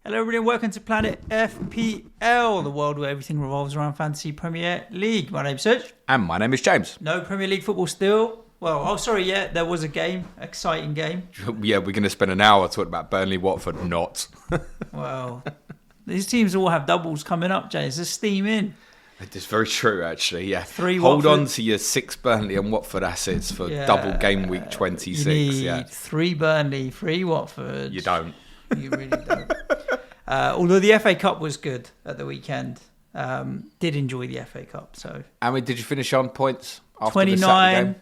Hello everybody and welcome to Planet FPL, the world where everything revolves around Fantasy Premier League. My name's Suj. And my name is James. No Premier League football still. Well, there was a game, exciting game. Yeah, we're going to spend an hour talking about Burnley, Watford, not. Well, these teams all have doubles coming up, James. There's steam in. It's very true, actually, yeah. Hold Watford. On to your 6 Burnley and Watford assets for double game week 26. You need 3 Burnley, 3 Watford. You don't. You really don't. Although the FA Cup was good at the weekend. Did enjoy the FA Cup. So. And did you finish on points after 29, the Saturday game?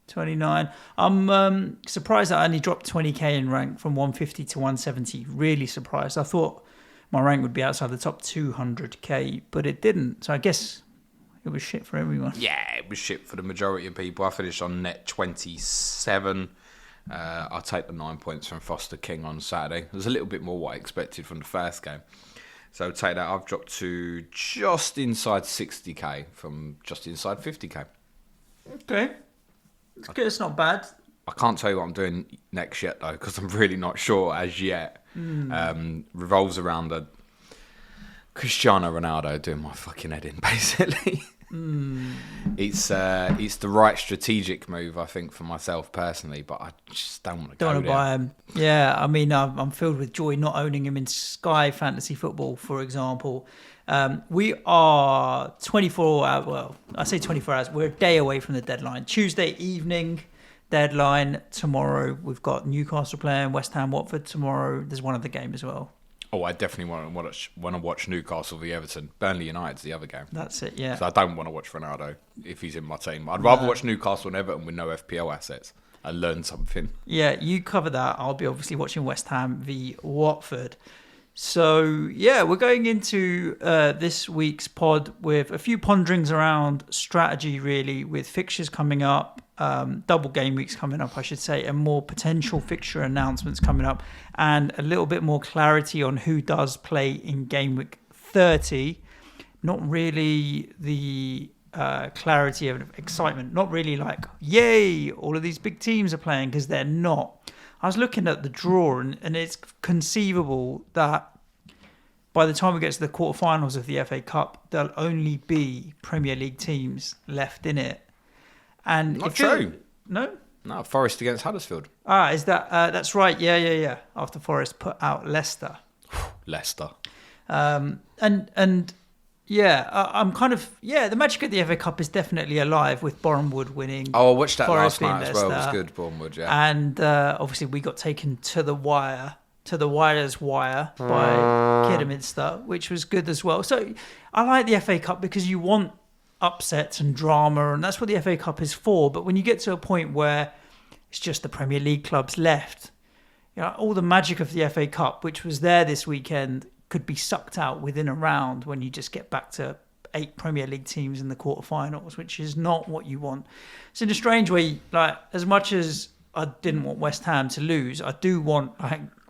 29. I'm surprised that I only dropped 20k in rank from 150 to 170. Really surprised. I thought my rank would be outside the top 200k, but it didn't. So I guess it was shit for everyone. Yeah, it was shit for the majority of people. I finished on net 27. I'll take the 9 points from Foster King on Saturday. It was a little bit more what I expected from the first game. So take that. I've dropped to just inside 60k from just inside 50k. Okay. It's good. It's not bad. I can't tell you what I'm doing next yet, though, because I'm really not sure as yet. Revolves around the Cristiano Ronaldo doing my fucking head in, basically. It's the right strategic move, I think, for myself personally, but I just don't want to Don't want to buy him. Yeah, I mean, I'm filled with joy not owning him in Sky Fantasy Football, for example. We are 24 hours, well, I say 24 hours, we're a day away from the deadline. Tuesday evening deadline. Tomorrow we've got Newcastle playing, West Ham, Watford tomorrow. There's one other game as well. Oh, I definitely want to watch Newcastle v Everton. Burnley United's the other game. That's it, yeah. So I don't want to watch Ronaldo if he's in my team. I'd rather watch Newcastle and Everton with no FPL assets and learn something. Yeah, you cover that. I'll be obviously watching West Ham v Watford. So, yeah, we're going into this week's pod with a few ponderings around strategy, really, with fixtures coming up, double game weeks coming up, I should say, and more potential fixture announcements coming up, and a little bit more clarity on who does play in game week 30. Not really the clarity of excitement, not really like, yay, all of these big teams are playing, because they're not. I was looking at the draw, and it's conceivable that by the time we get to the quarterfinals of the FA Cup, there'll only be Premier League teams left in it. And not true. No, Forest against Huddersfield. Is that? That's right. Yeah. After Forest put out Leicester. Leicester. I'm kind of the magic of the FA Cup is definitely alive with Bournemouth winning. Oh, I watched that Forest last night as well. It was Leicester. good, Bournemouth, yeah. And obviously we got taken to the wire's wire by Kidderminster, which was good as well. So I like the FA Cup because you want upsets and drama, and that's what the FA Cup is for. But when you get to a point where it's just the Premier League clubs left, all the magic of the FA Cup, which was there this weekend, could be sucked out within a round when you just get back to 8 Premier League teams in the quarterfinals, which is not what you want. So in a strange way, like, as much as I didn't want West Ham to lose, I do want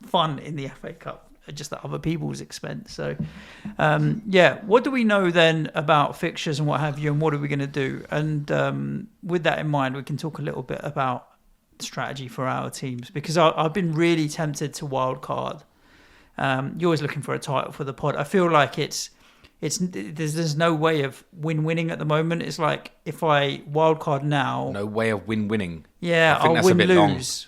fun in the FA Cup, just at other people's expense. So, what do we know then about fixtures and what have you, and what are we going to do? And with that in mind, we can talk a little bit about strategy for our teams, because I've been really tempted to wildcard. You're always looking for a title for the pod. I feel like there's no way of winning at the moment. It's like if I wildcard now, no way of winning. Yeah, I think I'll that's a bit lose.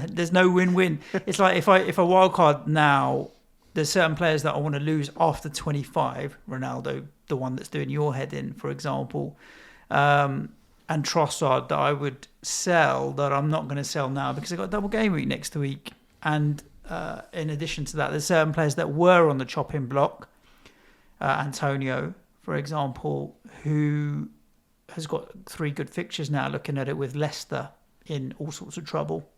There's no win-win. It's like if I wildcard now, there's certain players that I want to lose after 25. Ronaldo, the one that's doing your head in, for example, and Trossard that I would sell, that I'm not going to sell now because I got a double game week next week. And in addition to that, there's certain players that were on the chopping block. Antonio, for example, who has got 3 good fixtures now, looking at it, with Leicester in all sorts of trouble.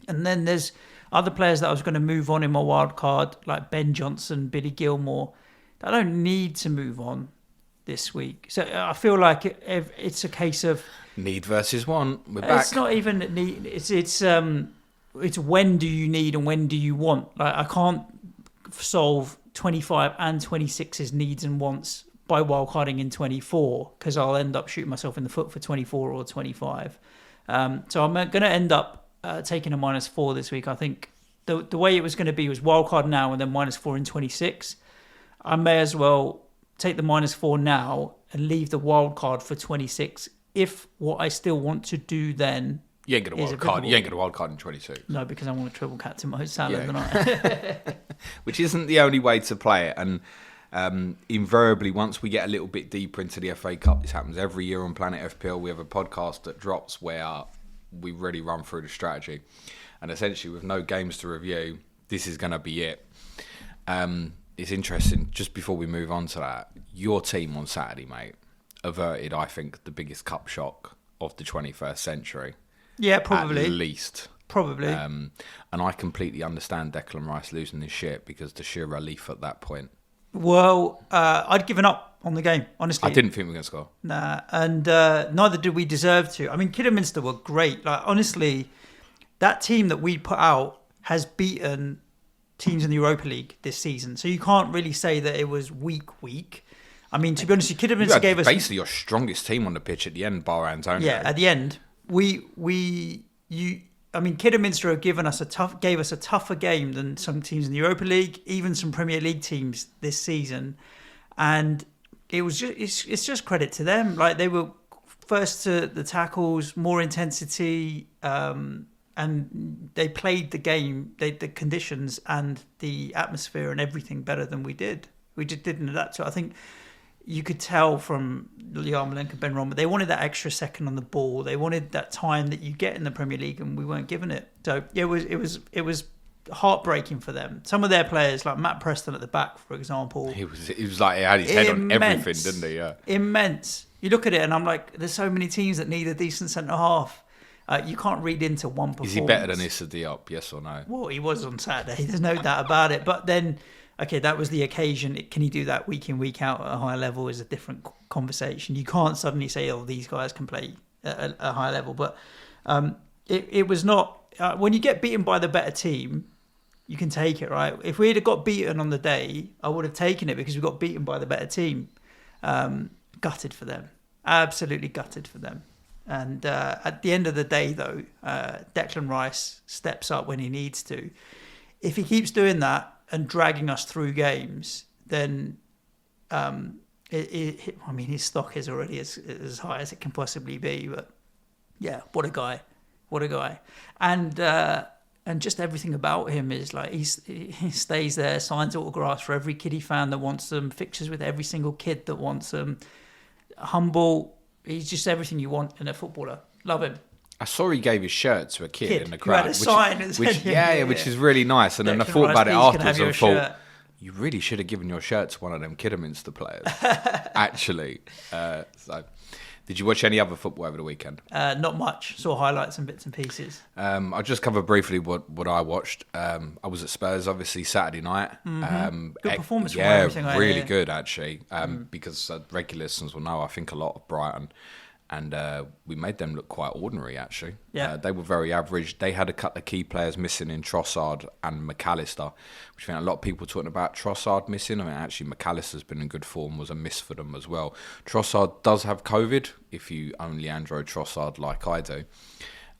And then there's other players that I was going to move on in my wild card, like Ben Johnson, Billy Gilmore. I don't need to move on this week. So I feel like it's a case of need versus want. We're back. It's not even need. It's when do you need and when do you want. Like, I can't solve 25 and 26's needs and wants by wildcarding in 24, because I'll end up shooting myself in the foot for 24 or 25. So I'm going to end up taking a -4 this week. I think the way it was going to be was wildcard now and then -4 in 26. I may as well take the -4 now and leave the wildcard for 26 if what I still want to do then. You ain't get a wild card. You ain't get a wild card in 26. No, because I want to triple captain Mo Salah tonight. Which isn't the only way to play it. And invariably, once we get a little bit deeper into the FA Cup, this happens every year on Planet FPL. We have a podcast that drops where we really run through the strategy. And essentially, with no games to review, this is going to be it. It's interesting, just before we move on to that, your team on Saturday, mate, averted, I think, the biggest cup shock of the 21st century. Yeah, probably. At least. Probably. And I completely understand Declan Rice losing this shit because the sheer relief at that point. Well, I'd given up on the game, honestly. I didn't think we were going to score. Nah, and neither did we deserve to. I mean, Kidderminster were great. Like, honestly, that team that we put out has beaten teams in the Europa League this season. So you can't really say that it was weak. I mean, to be honest, Kidderminster gave us... basically your strongest team on the pitch at the end, bar Antonio. Yeah, at the end. Kidderminster have gave us a tougher game than some teams in the Europa League, even some Premier League teams this season, and it's just credit to them. Like, they were first to the tackles, more intensity, and they played the game, the conditions and the atmosphere and everything better than we did. We just didn't adapt to it. I think you could tell from Yarmolenko and Ben Roma, they wanted that extra second on the ball. They wanted that time that you get in the Premier League, and we weren't given it. So it was heartbreaking for them. Some of their players, like Matt Preston at the back, for example, he was like, he had his head on everything, didn't he? Yeah, immense. You look at it, and I'm like, there's so many teams that need a decent centre half. You can't read into one performance. Is he better than Issa Diop? Yes or no? Well, he was on Saturday. There's no doubt about it. But then, okay, that was the occasion. Can he do that week in, week out at a higher level is a different conversation. You can't suddenly say, oh, these guys can play at a higher level. But it was not... when you get beaten by the better team, you can take it, right? If we had got beaten on the day, I would have taken it because we got beaten by the better team. Gutted for them. Absolutely gutted for them. And at the end of the day, though, Declan Rice steps up when he needs to. If he keeps doing that and dragging us through games, then his stock is already as high as it can possibly be. But yeah, what a guy, and just everything about him is like he stays there, signs autographs for every kiddie fan that wants them, fixtures with every single kid that wants them. Humble. He's just everything you want in a footballer. Love him. I saw he gave his shirt to a kid in the crowd. Who had a sign which is really nice. And then I thought about it afterwards and thought, you really should have given your shirt to one of them Kidderminster players. Actually. Did you watch any other football over the weekend? Not much. Saw highlights and bits and pieces. I'll just cover briefly what I watched. I was at Spurs, obviously, Saturday night. Good performance from everything. Yeah, really good, actually. Because regular listeners will know, I think a lot of Brighton. And we made them look quite ordinary, actually. Yeah. They were very average. They had a couple of key players missing in Trossard and McAllister, which I think a lot of people talking about Trossard missing. I mean, actually, McAllister's been in good form, was a miss for them as well. Trossard does have COVID, if you own Leandro Trossard like I do.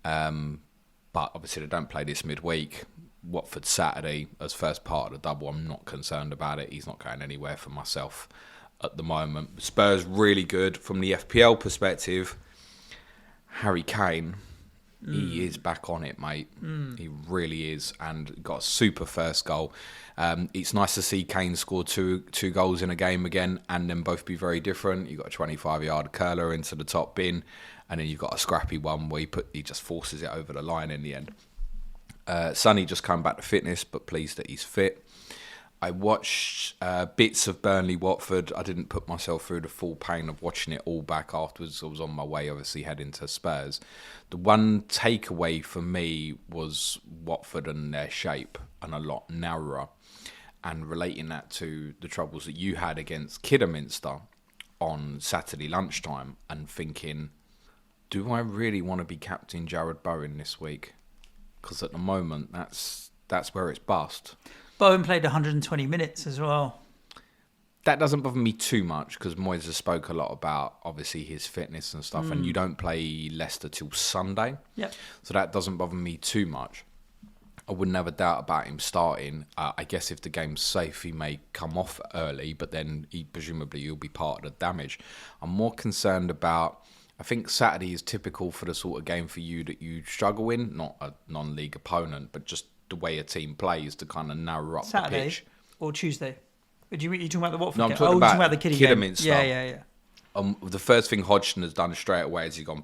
But obviously, they don't play this midweek. Watford Saturday as first part of the double. I'm not concerned about it. He's not going anywhere for myself at the moment. Spurs really good from the FPL perspective. Harry Kane, he is back on it, mate. He really is, and got a super first goal. It's nice to see Kane score two goals in a game again, and then both be very different. You got a 25-yard curler into the top bin, and then you've got a scrappy one where he just forces it over the line in the end. Sonny just come back to fitness, but pleased that he's fit. I watched bits of Burnley-Watford. I didn't put myself through the full pain of watching it all back afterwards. I was on my way, obviously, heading to Spurs. The one takeaway for me was Watford and their shape, and a lot narrower. And relating that to the troubles that you had against Kidderminster on Saturday lunchtime, and thinking, do I really want to be captain Jared Bowen this week? Because at the moment, that's where it's bust. Bowen played 120 minutes as well. That doesn't bother me too much because Moyes has spoke a lot about, obviously, his fitness and stuff, and you don't play Leicester till Sunday. Yep. So that doesn't bother me too much. I wouldn't have a doubt about him starting. I guess if the game's safe, he may come off early, but then presumably he'll be part of the damage. I'm more concerned about... I think Saturday is typical for the sort of game for you that you struggle in, not a non-league opponent, but just the way a team plays to kind of narrow up Saturday the pitch. Or Tuesday? Are you talking about the Watford No, I'm game? talking about the Kidderminster game. Kidderminster. Yeah. The first thing Hodgson has done straight away is he's gone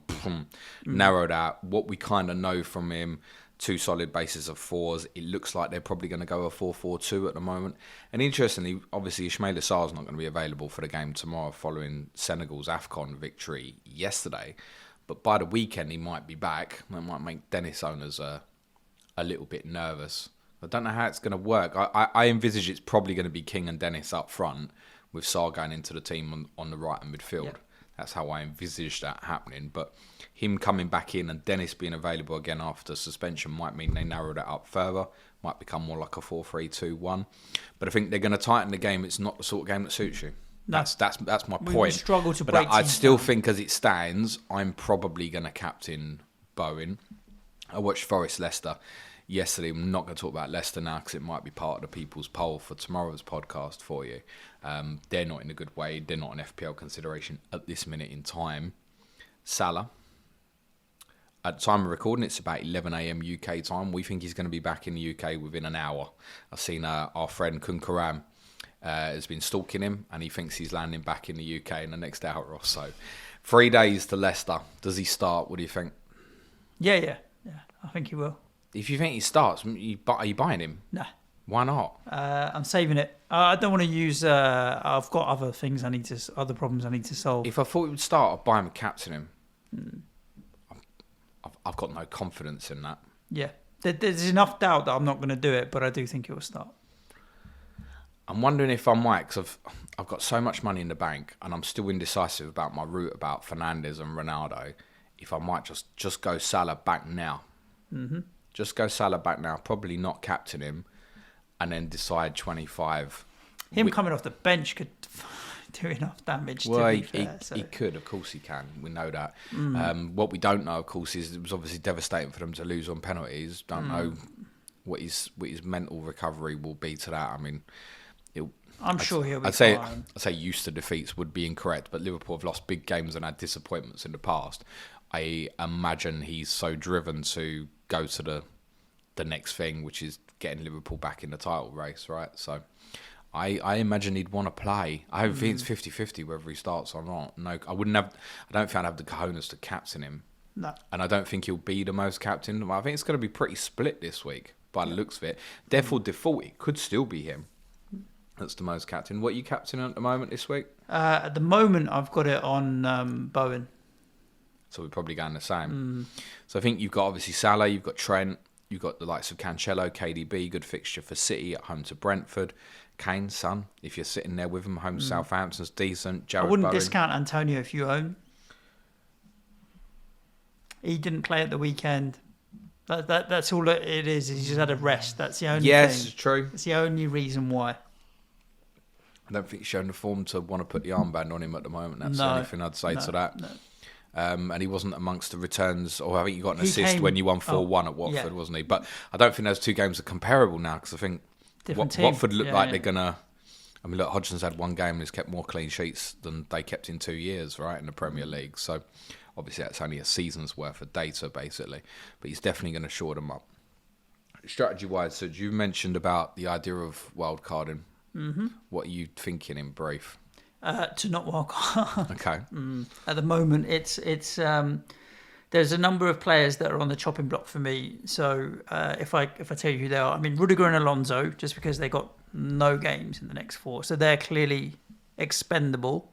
narrowed out. What we kind of know from him, 2 solid bases of 4s. It looks like they're probably going to go a 4-4-2 at the moment. And interestingly, obviously Ismaila Sarr's not going to be available for the game tomorrow following Senegal's AFCON victory yesterday. But by the weekend, he might be back. That might make Dennis owners a little bit nervous. I don't know how it's going to work. I envisage it's probably going to be King and Dennis up front, with Sarr going into the team on the right and midfield. Yeah. That's how I envisage that happening. But him coming back in and Dennis being available again after suspension might mean they narrow that up further. Might become more like a 4-3-2-1. But I think they're going to tighten the game. It's not the sort of game that suits you. No. That's my point. We struggle to but break I teams still down. think as it stands, I'm probably going to captain Bowen. I watched Forest Leicester yesterday. I'm not going to talk about Leicester now because it might be part of the people's poll for tomorrow's podcast for you. They're not in a good way. They're not an FPL consideration at this minute in time. Salah. At the time of recording, it's about 11 a.m. UK time. We think he's going to be back in the UK within an hour. I've seen our friend Kunkaram has been stalking him, and he thinks he's landing back in the UK in the next hour or so. 3 days to Leicester. Does he start? What do you think? Yeah. I think he will. If you think he starts, are you buying him? Nah. Why not? I'm saving it. I don't want to use... I've got other problems I need to solve. If I thought he would start, I'd buy him and captain him. I've got no confidence in that. Yeah. There's enough doubt that I'm not going to do it, but I do think it will start. I'm wondering if I might, because I've got so much money in the bank, and I'm still indecisive about my route about Fernandes and Ronaldo. If I might just go Salah back now. Mm-hmm. Just go Salah back now. Probably not captain him, and then decide 25. Coming off the bench could do enough damage. Well, to be fair, he could, of course he can. We know that. What we don't know, of course, is it was obviously devastating for them to lose on penalties. Don't know what his mental recovery will be to that. I mean, I'm sure he'll be I'd say used to defeats would be incorrect, but Liverpool have lost big games and had disappointments in the past. I imagine he's so driven to go to the next thing, which is getting Liverpool back in the title race, right? So I imagine he'd want to play. I don't think it's 50-50 whether he starts or not. No, I don't think I'd have the cojones to captain him. No. And I don't think he'll be the most captain. I think it's going to be pretty split this week by the looks of it. Therefore, default, it could still be him. That's the most captain. What are you captaining at the moment this week? At the moment, I've got it on Bowen. So we're probably going the same. So I think you've got obviously Salah, you've got Trent, you've got the likes of Cancelo, KDB, good fixture for City at home to Brentford. Kane, Son, if you're sitting there with him, home to Southampton's decent. Jared I wouldn't Bowen. discount Antonio if you own. He didn't play at the weekend. That's all it is. He's just had a rest. That's the only thing. Yes, true. It's the only reason why. I don't think he's shown the form to want to put the armband on him at the moment. That's the only thing I'd say to that. No. And he wasn't amongst the returns, or I think you got an assist when you won 4-1 at Watford, wasn't he? But I don't think those two games are comparable now, because I think Watford look like they're going to... I mean, look, Hodgson's had one game and he's kept more clean sheets than they kept in 2 years, right, in the Premier League. So obviously that's only a season's worth of data, basically. But he's definitely going to shore them up. Strategy-wise, so you mentioned about the idea of wildcarding. Mm-hmm. What are you thinking in brief? To not wildcard. Okay. At the moment, it's there's a number of players that are on the chopping block for me. So if I tell you who they are, I mean Rudiger and Alonso, just because they got no games in the next 4, so they're clearly expendable.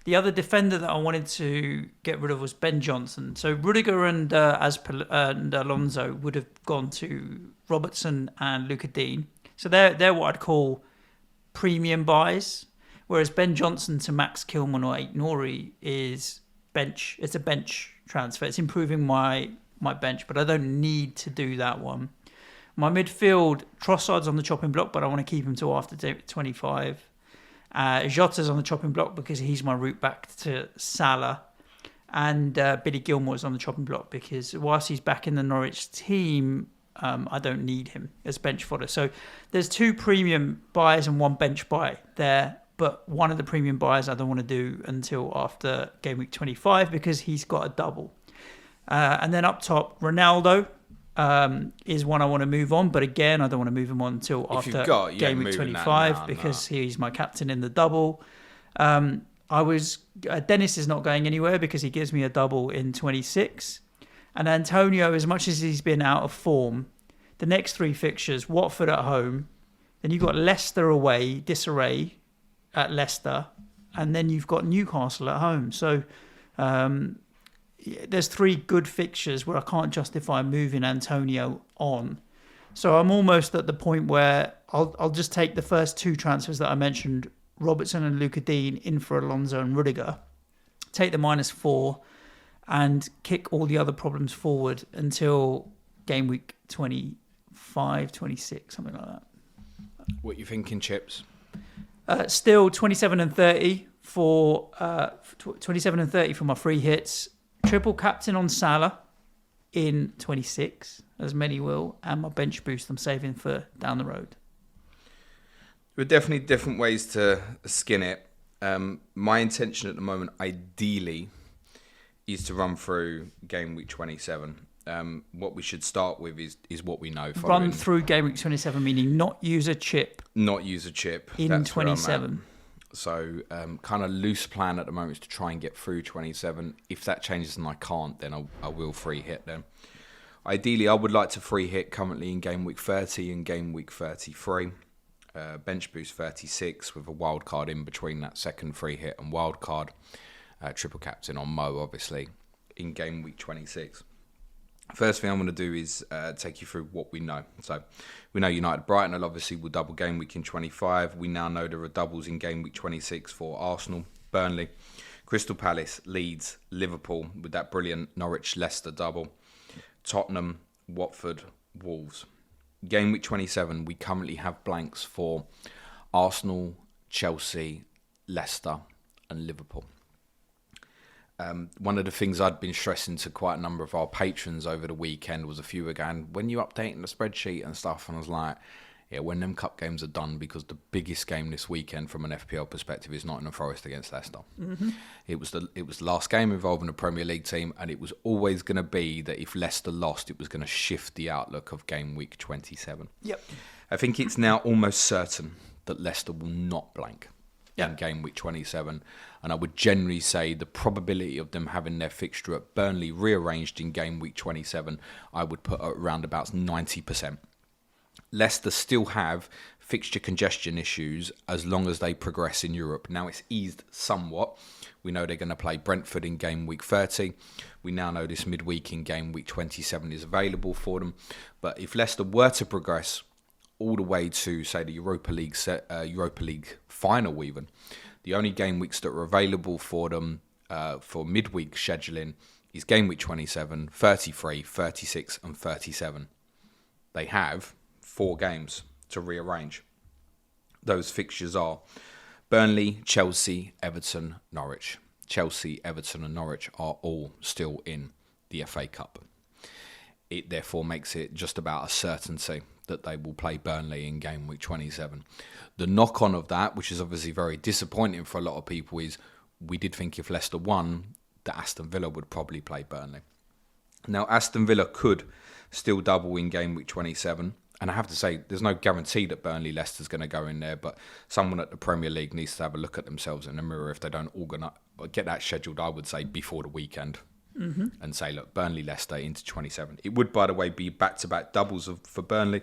The other defender that I wanted to get rid of was Ben Johnson. So Rudiger and Alonso would have gone to Robertson and Luca Dean. So they're what I'd call premium buys. Whereas Ben Johnson to Max Kilman or Aït-Nouri is bench. It's a bench transfer. It's improving my bench, but I don't need to do that one. My midfield, Trossard's on the chopping block, but I want to keep him till after 25. Jota's on the chopping block because he's my route back to Salah. And Billy Gilmore's on the chopping block because whilst he's back in the Norwich team, I don't need him as bench fodder. So there's 2 premium buys and 1 bench buy there. But one of the premium buys I don't want to do until after game week 25 because he's got a double. And then up top, Ronaldo is one I want to move on. But again, I don't want to move him on until after game week 25 because he's my captain in the double. Dennis is not going anywhere because he gives me a double in 26. And Antonio, as much as he's been out of form, the next 3 fixtures, Watford at home, then you've got Leicester away, disarray at Leicester, and then you've got Newcastle at home. So there's 3 good fixtures where I can't justify moving Antonio on. So I'm almost at the point where I'll just take the first 2 transfers that I mentioned, Robertson and Luca Dean, in for Alonso and Rudiger, take the -4 and kick all the other problems forward until game week 25, 26, something like that. What you thinking, Chips? Still 27 and 30 for 27 and 30 for my free hits. Triple captain on Salah in 26, as many will, and my bench boost I'm saving for down the road. There are definitely different ways to skin it. My intention at the moment, ideally, is to run through game week 27. What we should start with is what we know. Run through game week 27, meaning not use a chip. Not use a chip. In That's 27. So kind of loose plan at the moment is to try and get through 27. If that changes and I can't, then I will free hit them. Ideally, I would like to free hit currently in game week 30 and game week 33. Bench boost 36 with a wild card in between that second free hit and wild card. Triple captain on Mo, obviously, in game week 26. First thing I'm going to do is take you through what we know. So we know United Brighton obviously will double game week in 25. We now know there are doubles in game week 26 for Arsenal, Burnley, Crystal Palace, Leeds, Liverpool with that brilliant Norwich-Leicester double, Tottenham, Watford, Wolves. Game week 27, we currently have blanks for Arsenal, Chelsea, Leicester and Liverpool. One of the things I'd been stressing to quite a number of our patrons over the weekend was a few were going, when you updating the spreadsheet and stuff, and I was like, yeah, when them cup games are done, because the biggest game this weekend from an FPL perspective is Nottingham Forest against Leicester. Mm-hmm. It was the last game involving a Premier League team, and it was always going to be that if Leicester lost, it was going to shift the outlook of game week 27. Yep. I think it's now almost certain that Leicester will not blank in game week 27, and I would generally say the probability of them having their fixture at Burnley rearranged in game week 27, I would put at around about 90%. Leicester still have fixture congestion issues as long as they progress in Europe. Now it's eased somewhat. We know they're going to play Brentford in game week 30. We now know this midweek in game week 27 is available for them. But if Leicester were to progress all the way to, say, the Europa League final even, the only game weeks that are available for them for midweek scheduling is game week 27, 33, 36 and 37. They have 4 games to rearrange. Those fixtures are Burnley, Chelsea, Everton, Norwich. Chelsea, Everton and Norwich are all still in the FA Cup. It therefore makes it just about a certainty that they will play Burnley in game week 27. The knock-on of that, which is obviously very disappointing for a lot of people, is we did think if Leicester won, that Aston Villa would probably play Burnley. Now, Aston Villa could still double in game week 27. And I have to say, there's no guarantee that Burnley-Leicester's going to go in there, but someone at the Premier League needs to have a look at themselves in the mirror if they don't get that scheduled, I would say, before the weekend. Mm-hmm. And say, look, Burnley-Leicester into 27. It would, by the way, be back-to-back doubles for Burnley.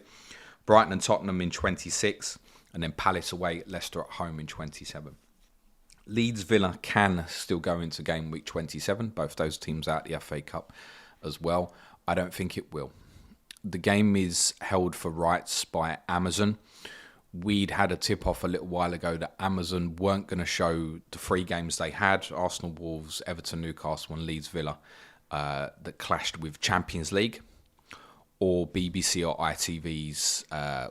Brighton and Tottenham in 26, and then Palace away, Leicester at home in 27. Leeds-Villa can still go into game week 27. Both those teams out the FA Cup as well. I don't think it will. The game is held for rights by Amazon. We'd had a tip-off a little while ago that Amazon weren't going to show the 3 games they had, Arsenal, Wolves, Everton, Newcastle and Leeds, Villa, that clashed with Champions League, or BBC or ITV's,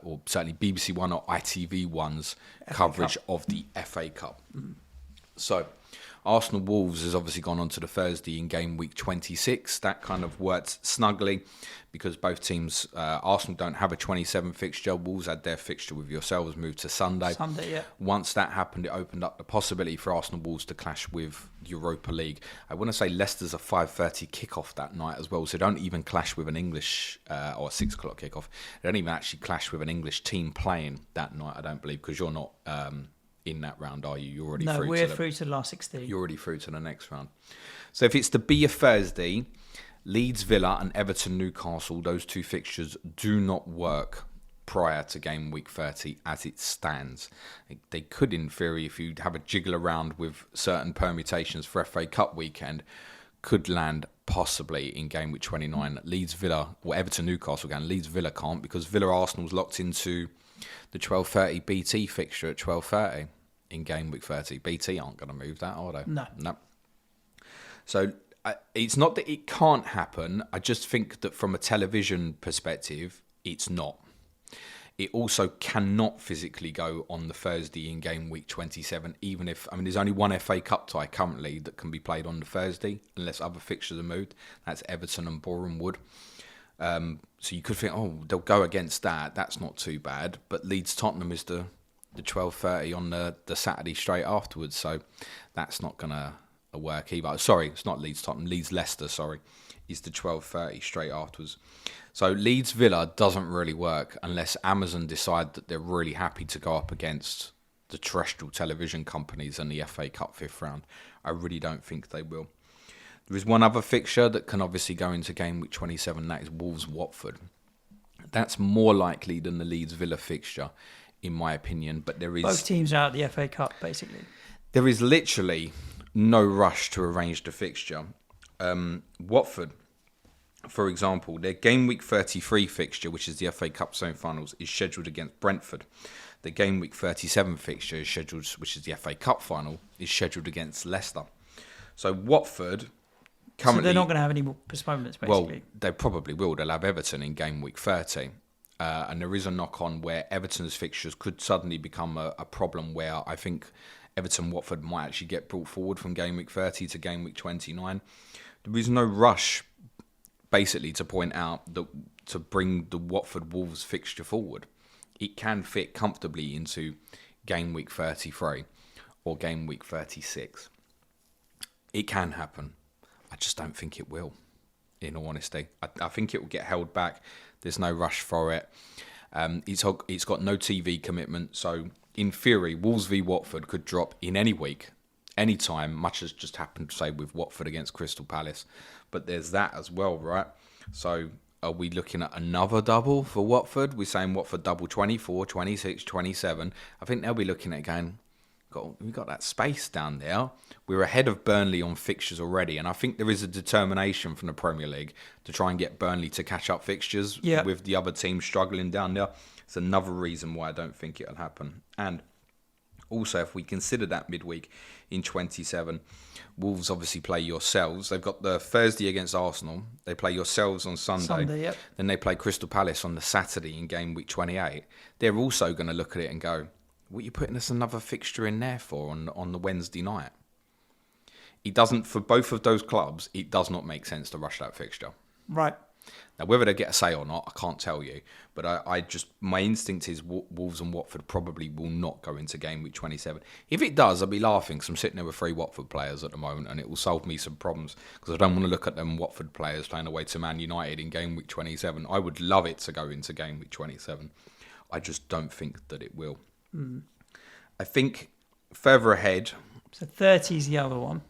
or certainly BBC One or ITV One's coverage of the FA Cup. Mm. So, Arsenal Wolves has obviously gone on to the Thursday in game week 26. That kind of worked snugly because both teams, Arsenal don't have a 27 fixture. Wolves had their fixture with yourselves moved to Sunday. Yeah. Once that happened, it opened up the possibility for Arsenal Wolves to clash with Europa League. I want to say Leicester's a 5:30 kickoff that night as well, so don't even clash with an English or a 6 o'clock kickoff. They don't even actually clash with an English team playing that night, I don't believe, because you're not in that round, are you? You're already through. No, we're through to the last 16. You're already through to the next round. So if it's to be a Thursday, Leeds Villa and Everton Newcastle, those two fixtures do not work prior to game week 30 as it stands. They could, in theory, if you have a jiggle around with certain permutations for FA Cup weekend, could land possibly in game week 29. Leeds Villa, or Everton Newcastle again. Leeds Villa can't because Villa Arsenal's locked into the 12:30 BT fixture at 12:30 in game week 30. BT aren't going to move that, are they? No. So it's not that it can't happen. I just think that from a television perspective, it's not. It also cannot physically go on the Thursday in game week 27, even if, there's only one FA Cup tie currently that can be played on the Thursday, unless other fixtures are moved. That's Everton and Boreham Wood. So you could think, they'll go against that. That's not too bad. But Leeds Tottenham is the 12:30 on the Saturday straight afterwards. So that's not going to work either. Sorry, it's not Leeds Tottenham. Leeds Leicester, is the 12:30 straight afterwards. So Leeds Villa doesn't really work unless Amazon decide that they're really happy to go up against the terrestrial television companies and the FA Cup 5th round. I really don't think they will. There is one other fixture that can obviously go into game week 27, that is Wolves-Watford. That's more likely than the Leeds Villa fixture, in my opinion. But there is both teams are out of the FA Cup, basically. There is literally no rush to arrange the fixture. Watford, for example, their game week 33 fixture, which is the FA Cup semi-finals, is scheduled against Brentford. The game week 37 fixture is scheduled, which is the FA Cup final, is scheduled against Leicester. So Watford currently... So they're not going to have any more postponements, basically? Well, they probably will. They'll have Everton in game week 30. And there is a knock-on where Everton's fixtures could suddenly become a problem where I think Everton-Watford might actually get brought forward from game week 30 to game week 29. There is no rush, basically, to point out that to bring the Watford-Wolves fixture forward. It can fit comfortably into game week 33 or game week 36. It can happen. I just don't think it will, in all honesty. I think it will get held back. There's no rush for it. It's got no TV commitment. So, in theory, Wolves v Watford could drop in any week, any time, much as just happened, say, with Watford against Crystal Palace. But there's that as well, right? So, are we looking at another double for Watford? We're saying Watford double 24, 26, 27. I think they'll be looking at it going, we've got that space down there. We're ahead of Burnley on fixtures already, and I think there is a determination from the Premier League to try and get Burnley to catch up fixtures with the other teams struggling down there. It's another reason why I don't think it'll happen. And also, if we consider that midweek in 27, Wolves obviously play yourselves. They've got the Thursday against Arsenal. They play yourselves on Sunday. Then they play Crystal Palace on the Saturday in game week 28. They're also going to look at it and go, what are you putting us another fixture in there for on the Wednesday night? It doesn't, for both of those clubs, it does not make sense to rush that fixture. Right. Now, whether they get a say or not, I can't tell you. But my instinct is Wolves and Watford probably will not go into game week 27. If it does, I'll be laughing because I'm sitting there with 3 Watford players at the moment and it will solve me some problems because I don't want to look at them Watford players playing away to Man United in game week 27. I would love it to go into game week 27. I just don't think that it will. I think further ahead... So 30 is the other one.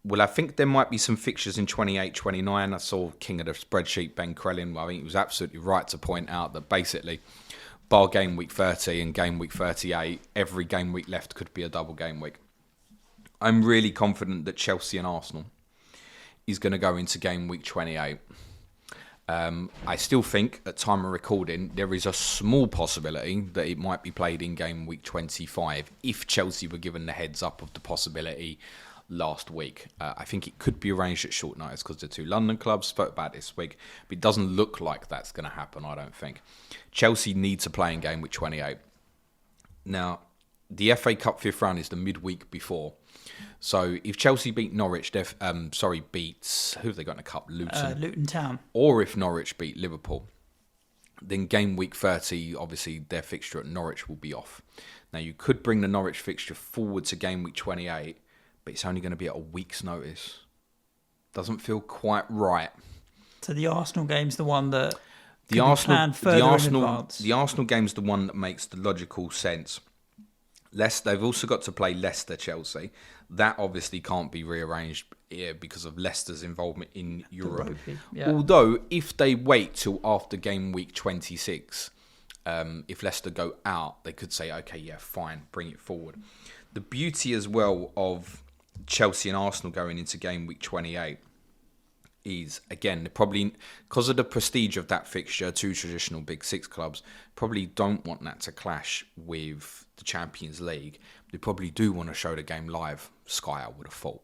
Well, I think there might be some fixtures in 28, 29. I saw King of the Spreadsheet, Ben Crellin. I think he was absolutely right to point out that basically, bar game week 30 and game week 38, every game week left could be a double game week. I'm really confident that Chelsea and Arsenal is going to go into game week 28. I still think, at time of recording, there is a small possibility that it might be played in game week 25 if Chelsea were given the heads up of the possibility last week. I think it could be arranged at short notice because the 2 London clubs spoke about this week, but it doesn't look like that's going to happen, I don't think. Chelsea need to play in game week 28. Now, the FA Cup 5th round is the midweek before. So if Chelsea beat Norwich, beats, who have they got in the cup? Luton Town. Or if Norwich beat Liverpool, then game week 30, obviously their fixture at Norwich will be off. Now you could bring the Norwich fixture forward to game week 28, but it's only going to be at a week's notice. Doesn't feel quite right. So the Arsenal game's the one that the Arsenal game's the one that makes the logical sense. They've also got to play Leicester Chelsea. That obviously can't be rearranged because of Leicester's involvement in Europe. Although if they wait till after game week 26, if Leicester go out, they could say, okay, yeah, fine, bring it forward. The beauty as well of Chelsea and Arsenal going into game week 28 is, again, probably because of the prestige of that fixture, two traditional Big Six clubs probably don't want that to clash with the Champions League. They probably do want to show the game live. Sky, I would have thought.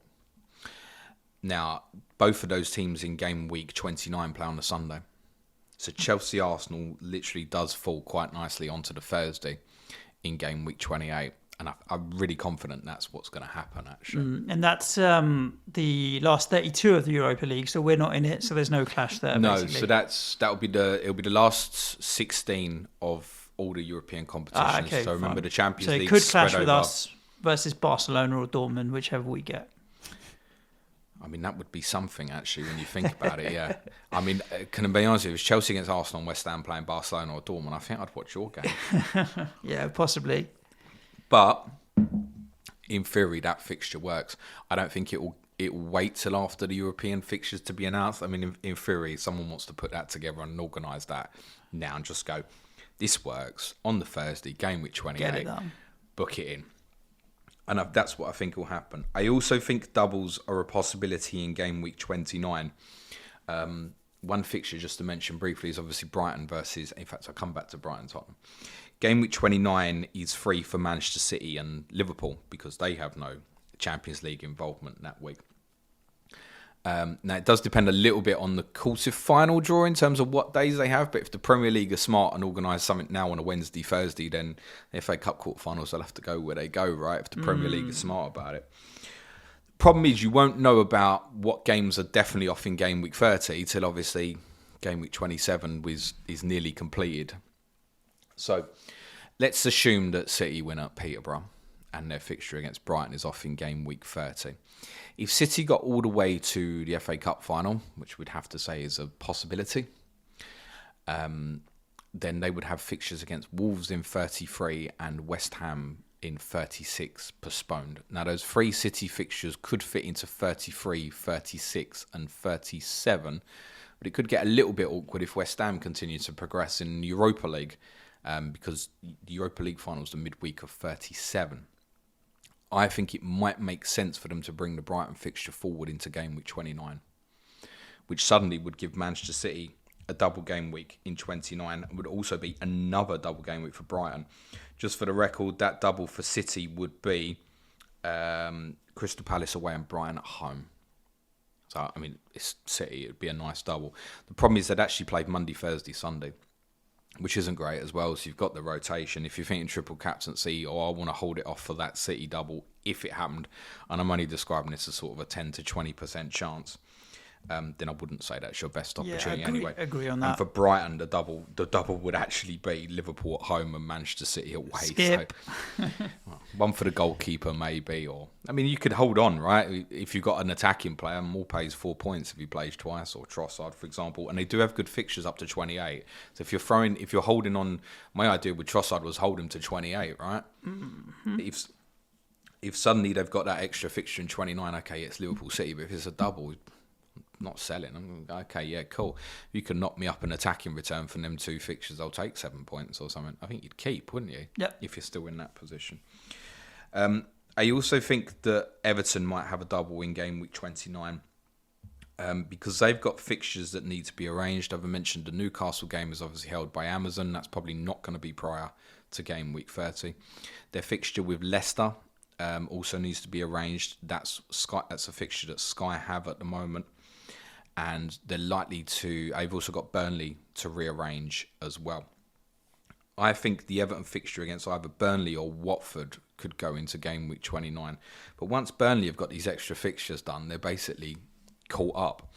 Now, both of those teams in game week 29 play on the Sunday. So Chelsea-Arsenal literally does fall quite nicely onto the Thursday in game week 28. And I'm really confident that's what's going to happen, actually. And that's the last 32 of the Europa League, so we're not in it, so there's no clash there. No, basically. so it'll be the last 16 of all the European competitions. Okay, so remember, fine. the Champions League. So it could clash with us versus Barcelona or Dortmund, whichever we get. I mean, that would be something, actually, when you think about it, yeah. I mean, can I be honest with you, if it's Chelsea against Arsenal and West Ham playing Barcelona or Dortmund, I think I'd watch your game. Yeah, possibly. But in theory, that fixture works. I don't think it will wait till after the European fixtures to be announced. I mean, in theory, someone wants to put that together and organise that now and just go, this works on the Thursday, game week 28, get it done. Book it in. And that's what I think will happen. I also think doubles are a possibility in game week 29. One fixture, just to mention briefly, is obviously Brighton versus... In fact, I'll come back to Brighton Tottenham. Game week 29 is free for Manchester City and Liverpool because they have no Champions League involvement that week. Now, it does depend a little bit on the quarter-final draw in terms of what days they have, but if the Premier League are smart and organise something now on a Wednesday, Thursday, then the FA Cup quarter-finals, they'll have to go where they go, right, if the Premier League is smart about it. Problem is, you won't know about what games are definitely off in game week 30 till obviously game week 27 is nearly completed. So let's assume that City win at Peterborough and their fixture against Brighton is off in game week 30. If City got all the way to the FA Cup final, which we'd have to say is a possibility, then they would have fixtures against Wolves in 33 and West Ham in 36 postponed. Now, those three City fixtures could fit into 33, 36 and 37, but it could get a little bit awkward if West Ham continue to progress in the Europa League, because the Europa League final is the midweek of 37. I think it might make sense for them to bring the Brighton fixture forward into game week 29, which suddenly would give Manchester City a double game week in 29 and would also be another double game week for Brighton. Just for the record, that double for City would be Crystal Palace away and Brighton at home. So, I mean, it's City, it would be a nice double. The problem is they'd actually played Monday, Thursday, Sunday, which isn't great as well. So you've got the rotation. If you're thinking triple captaincy, or I want to hold it off for that City double if it happened, and I'm only describing this as sort of a 10 to 20% chance, then I wouldn't say that's your best opportunity anyway. Agree on that. And for Brighton, the double would actually be Liverpool at home and Manchester City away. Skip. So, one for the goalkeeper maybe, or I mean, you could hold on, right? If you've got an attacking player, Moore pays 4 points if he plays twice, or Trossard, for example, and they do have good fixtures up to 28. So if you're holding on, my idea with Trossard was hold him to 28, right? Mm-hmm. If suddenly they've got that extra fixture in 29, okay, it's Liverpool City, but if it's a double, not selling. I'm okay, yeah, cool. If you can knock me up an attacking return from them two fixtures, I'll take 7 points or something. I think you'd keep, wouldn't you? Yep. If you're still in that position. I also think that Everton might have a double in game week 29 because they've got fixtures that need to be arranged. I've mentioned the Newcastle game is obviously held by Amazon. That's probably not going to be prior to game week 30. Their fixture with Leicester also needs to be arranged. That's a fixture that Sky have at the moment. And they're likely to... I've also got Burnley to rearrange as well. I think the Everton fixture against either Burnley or Watford could go into game week 29. But once Burnley have got these extra fixtures done, they're basically caught up.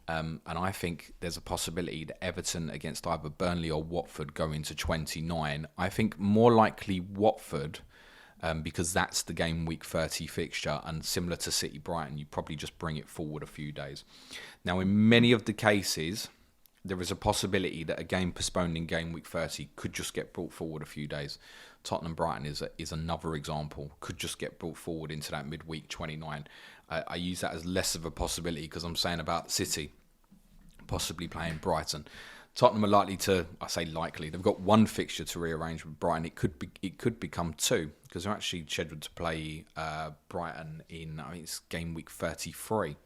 And I think there's a possibility that Everton against either Burnley or Watford go into 29. I think more likely Watford, because that's the game week 30 fixture, and similar to City Brighton, you probably just bring it forward a few days. Now, in many of the cases, there is a possibility that a game postponed in game week 30 could just get brought forward a few days. Tottenham Brighton is another example, could just get brought forward into that midweek 29. I use that as less of a possibility because I'm saying about City possibly playing Brighton. Tottenham are likely to, I say likely, they've got one fixture to rearrange with Brighton. It could become two because they're actually scheduled to play Brighton in, I think it's game week 33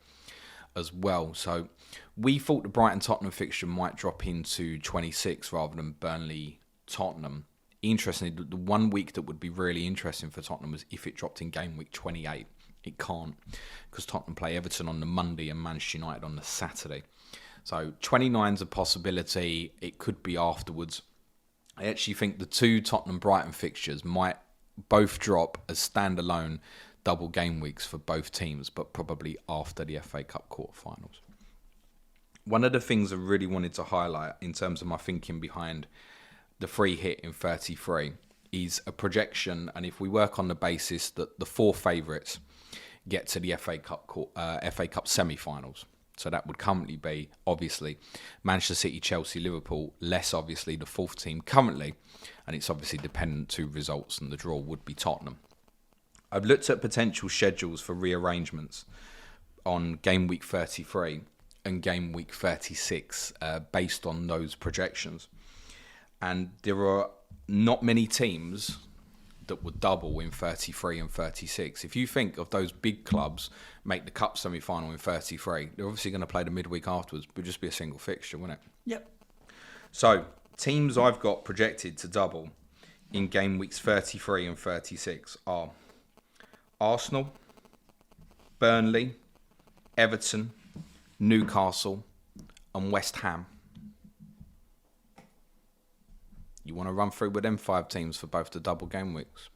as well. So we thought the Brighton-Tottenham fixture might drop into 26 rather than Burnley-Tottenham. Interestingly, the 1 week that would be really interesting for Tottenham was if it dropped in game week 28. It can't because Tottenham play Everton on the Monday and Manchester United on the Saturday. So 29 is a possibility. It could be afterwards. I actually think the two Tottenham-Brighton fixtures might both drop as standalone double game weeks for both teams, but probably after the FA Cup quarterfinals. One of the things I really wanted to highlight in terms of my thinking behind the free hit in 33 is a projection, and if we work on the basis that the four favourites get to the FA Cup semi-finals. So that would currently be, obviously, Manchester City, Chelsea, Liverpool, less obviously the fourth team currently, and it's obviously dependent to results, and the draw would be Tottenham. I've looked at potential schedules for rearrangements on game week 33 and game week 36 based on those projections. And there are not many teams that would double in 33 and 36. If you think of those big clubs make the cup semi-final in 33, they're obviously going to play the midweek afterwards, but just be a single fixture, wouldn't it? Yep. So, teams I've got projected to double in game weeks 33 and 36 are Arsenal, Burnley, Everton, Newcastle, and West Ham. You want to run through with them 5 teams for both the double game weeks?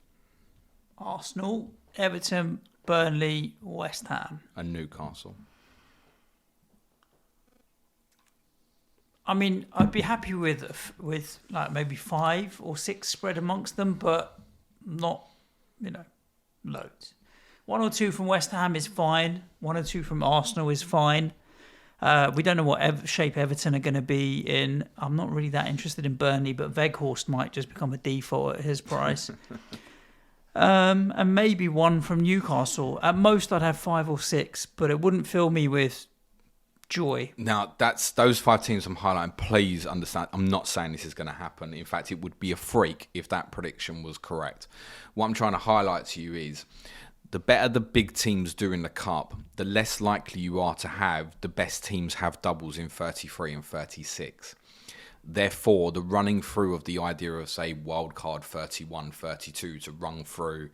Arsenal, Everton, Burnley, West Ham. And Newcastle. I mean, I'd be happy with like maybe 5 or 6 spread amongst them, but not, loads. 1 or 2 from West Ham is fine. 1 or 2 from Arsenal is fine. We don't know what shape Everton are going to be in. I'm not really that interested in Burnley, but Weghorst might just become a default at his price. And maybe 1 from Newcastle. At most, I'd have 5 or 6, but it wouldn't fill me with joy. Now, that's those 5 teams I'm highlighting. Please understand, I'm not saying this is going to happen. In fact, it would be a freak if that prediction was correct. What I'm trying to highlight to you is the better the big teams do in the cup, the less likely you are to have the best teams have doubles in 33 and 36. Therefore, the running through of the idea of, say, wildcard 31, 32 to run through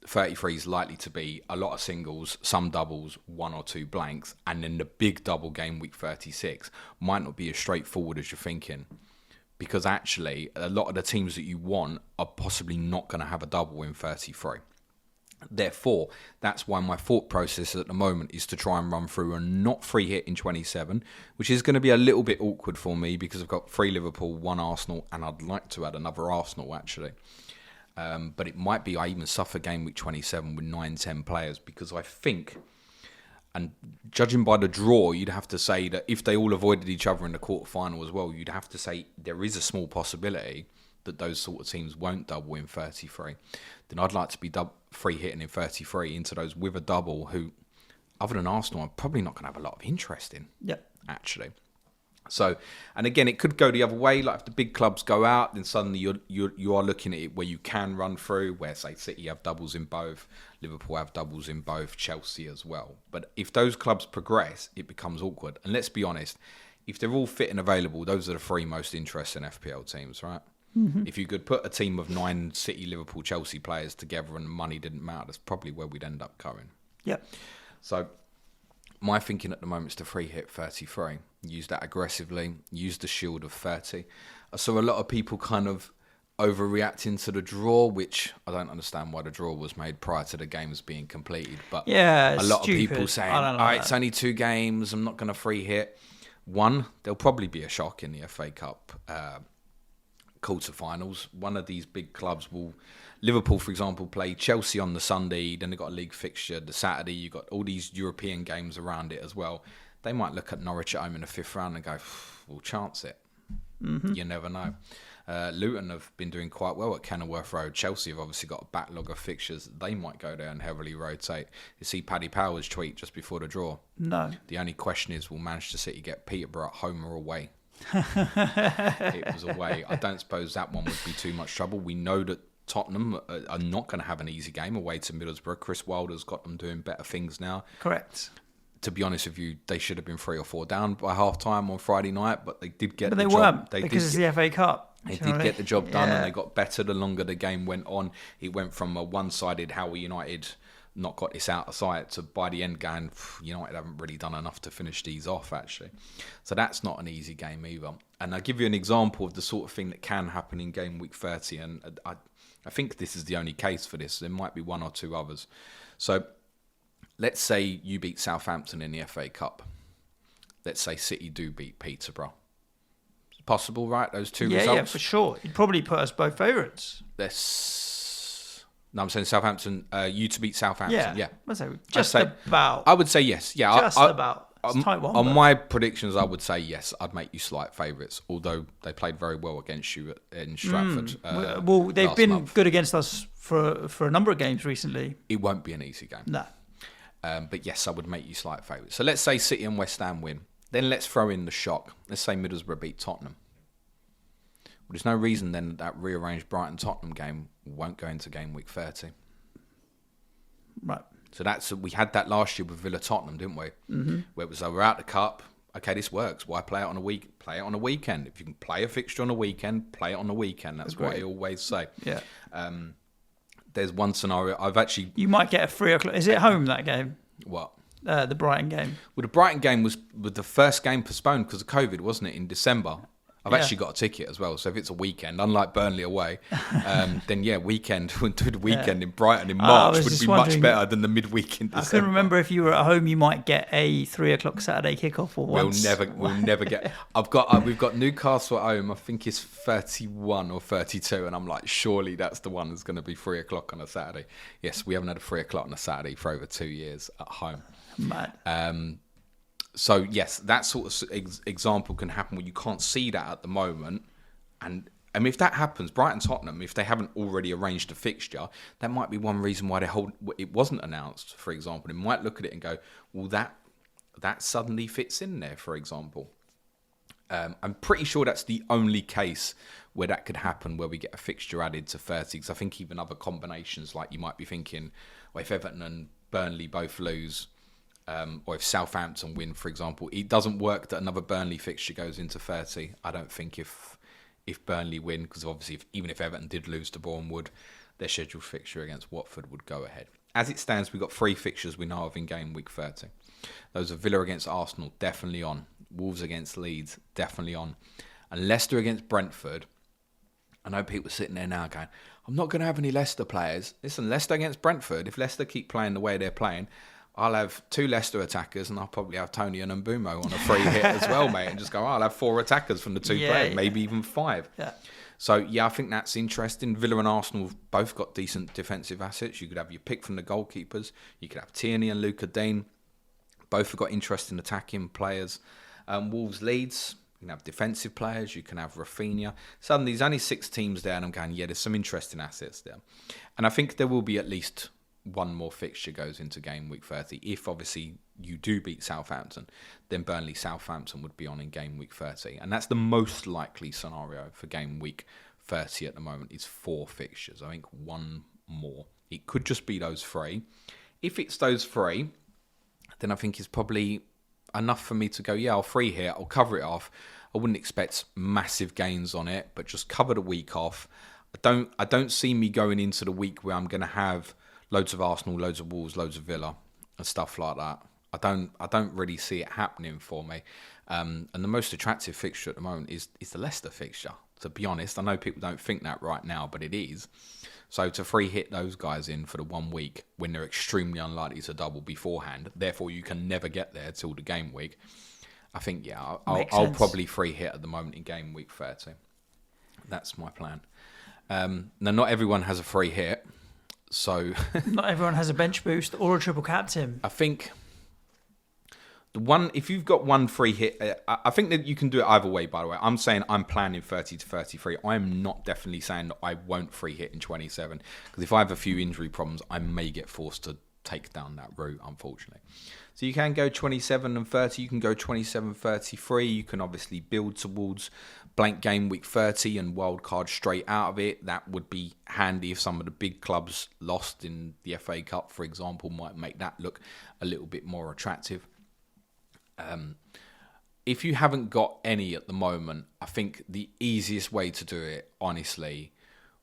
33 is likely to be a lot of singles, some doubles, 1 or 2 blanks, and then the big double game week 36 might not be as straightforward as you're thinking. Because actually, a lot of the teams that you want are possibly not going to have a double in 33. Therefore, that's why my thought process at the moment is to try and run through a not free hit in 27, which is going to be a little bit awkward for me because I've got 3 Liverpool, 1 Arsenal, and I'd like to add another Arsenal actually. But it might be I even suffer game week 27 with 9-10 players because I think, and judging by the draw, you'd have to say that if they all avoided each other in the quarterfinal as well, you'd have to say there is a small possibility that those sort of teams won't double in 33. Then I'd like to be free hitting in 33 into those with a double who, other than Arsenal, I'm probably not going to have a lot of interest in. Yep. Actually. So, and again, it could go the other way. Like if the big clubs go out, then suddenly you are looking at it where you can run through, where say City have doubles in both, Liverpool have doubles in both, Chelsea as well. But if those clubs progress, it becomes awkward. And let's be honest, if they're all fit and available, those are the 3 most interesting FPL teams, right? Mm-hmm. If you could put a team of 9 City, Liverpool, Chelsea players together and money didn't matter, that's probably where we'd end up going. Yep. So my thinking at the moment is to free hit 33. Use that aggressively. Use the shield of 30. I saw a lot of people kind of overreacting to the draw, which I don't understand why the draw was made prior to the games being completed. But yeah, a lot stupid. of people saying, I don't like it's that. only 2 games, I'm not going to free hit. One, there'll probably be a shock in the FA Cup quarterfinals. One of these big clubs will, Liverpool, for example, play Chelsea on the Sunday, then they've got a league fixture the Saturday, you've got all these European games around it as well. They might look at Norwich at home in the 5th round and go, we'll chance it. Mm-hmm. You never know. Luton have been doing quite well at Kenilworth Road. Chelsea have obviously got a backlog of fixtures. They might go there and heavily rotate. You see Paddy Power's tweet just before the draw. No. The only question is, will Manchester City get Peterborough at home or away? It was away. I don't suppose that one would be too much trouble. We know that Tottenham are not going to have an easy game away to Middlesbrough. Chris Wilder's got them doing better things now. Correct. To be honest with you, they should have been 3 or 4 down by half time on Friday night, but they did get But the they job. weren't They because it's did the FA Cup. They Do you know did what I get the job done, Yeah. and they got better the longer the game went on. It went from a one-sided Howe United not got this out of sight to by the end going, United haven't really done enough to finish these off, actually. So that's not an easy game either. And I'll give you an example of the sort of thing that can happen in game week 30, and I think this is the only case for this. There might be 1 or 2 others. So let's say you beat Southampton in the FA Cup. Let's say City do beat Peterborough. It's possible, right? Those 2 results? Yeah, for sure. You'd probably put us both favourites. No, I'm saying Southampton. You to beat Southampton. Yeah. I'd say just about. I would say yes. Yeah. Just about. It's tight one. On but- my predictions, I would say yes. I'd make you slight favourites, although they played very well against you in Stratford. well, they've last been month. good against us for a number of games recently. It won't be an easy game. No. But yes, I would make you slight favourites. So let's say City and West Ham win. Then let's throw in the shock. Let's say Middlesbrough beat Tottenham. Well, there's no reason then that rearranged Brighton-Tottenham game won't go into game week 30. Right. So we had that last year with Villa-Tottenham, didn't we? Mm-hmm. Where it was, we're out the cup. Okay, this works. Why play it on a week? Play it on a weekend. If you can play a fixture on a weekend, play it on a weekend. That's what I always say. Yeah. There's one scenario. You might get a 3 o'clock. Is it home, that game? What? The Brighton game. Well, the Brighton game was the first game postponed because of COVID, wasn't it, in December? I've actually got a ticket as well, so if it's a weekend, unlike Burnley away, then weekend, we'll do the weekend in Brighton in March would be much better than the midweek in December. I couldn't remember if you were at home, you might get a 3 o'clock Saturday kickoff or once. We'll never get. We've got Newcastle at home. I think it's 31 or 32, and I'm like, surely that's the one that's going to be 3 o'clock on a Saturday. Yes, we haven't had a 3 o'clock on a Saturday for over 2 years at home. Mad. So yes, that sort of example can happen where you can't see that at the moment, and I mean if that happens, Brighton-Tottenham, if they haven't already arranged a fixture, that might be one reason why it wasn't announced. For example, they might look at it and go, well, that suddenly fits in there. For example, I'm pretty sure that's the only case where that could happen, where we get a fixture added to 30. Because I think even other combinations, like you might be thinking, well, if Everton and Burnley both lose. Or if Southampton win, for example, it doesn't work that another Burnley fixture goes into 30. I don't think if Burnley win, because obviously even if Everton did lose to Bournemouth, their scheduled fixture against Watford would go ahead. As it stands, we've got 3 fixtures we know of in game week 30. Those are Villa against Arsenal, definitely on. Wolves against Leeds, definitely on. And Leicester against Brentford. I know people are sitting there now going, I'm not going to have any Leicester players. Listen, Leicester against Brentford, if Leicester keep playing the way they're playing, I'll have 2 Leicester attackers and I'll probably have Tony and Mbumo on a free hit as well, mate. And just go, I'll have 4 attackers from the 2 players, maybe even 5. Yeah. So, yeah, I think that's interesting. Villa and Arsenal have both got decent defensive assets. You could have your pick from the goalkeepers. You could have Tierney and Luca Dean. Both have got interesting attacking players. Wolves Leeds, you can have defensive players. You can have Rafinha. Suddenly, there's only 6 teams there and I'm going, yeah, there's some interesting assets there. And I think there will be at least 1 more fixture goes into game week 30. If obviously you do beat Southampton, then Burnley Southampton would be on in game week 30. And that's the most likely scenario for game week 30 at the moment is 4 fixtures. I think 1 more. It could just be those 3. If it's those 3, then I think it's probably enough for me to go, yeah, I'll free here, I'll cover it off. I wouldn't expect massive gains on it, but just cover the week off. I don't see me going into the week where I'm going to have loads of Arsenal, loads of Wolves, loads of Villa and stuff like that. I don't really see it happening for me. And the most attractive fixture at the moment is the Leicester fixture, to be honest. I know people don't think that right now, but it is. So to free hit those guys in for the 1 week when they're extremely unlikely to double beforehand, therefore you can never get there till the game week. I think, yeah, I'll probably free hit at the moment in game week 30. That's my plan. Now, not everyone has a free hit, so... Not everyone has a bench boost or a triple captain. I think... if you've got one free hit, I think that you can do it either way, by the way. I'm saying I'm planning 30 to 33. I'm not definitely saying that I won't free hit in 27. Because if I have a few injury problems, I may get forced to take down that route, unfortunately. So you can go 27 and 30. You can go 27, 33. You can obviously build towards blank game week 30 and wild card straight out of it. That would be handy if some of the big clubs lost in the FA Cup, for example, might make that look a little bit more attractive. If you haven't got any at the moment, I think the easiest way to do it, honestly,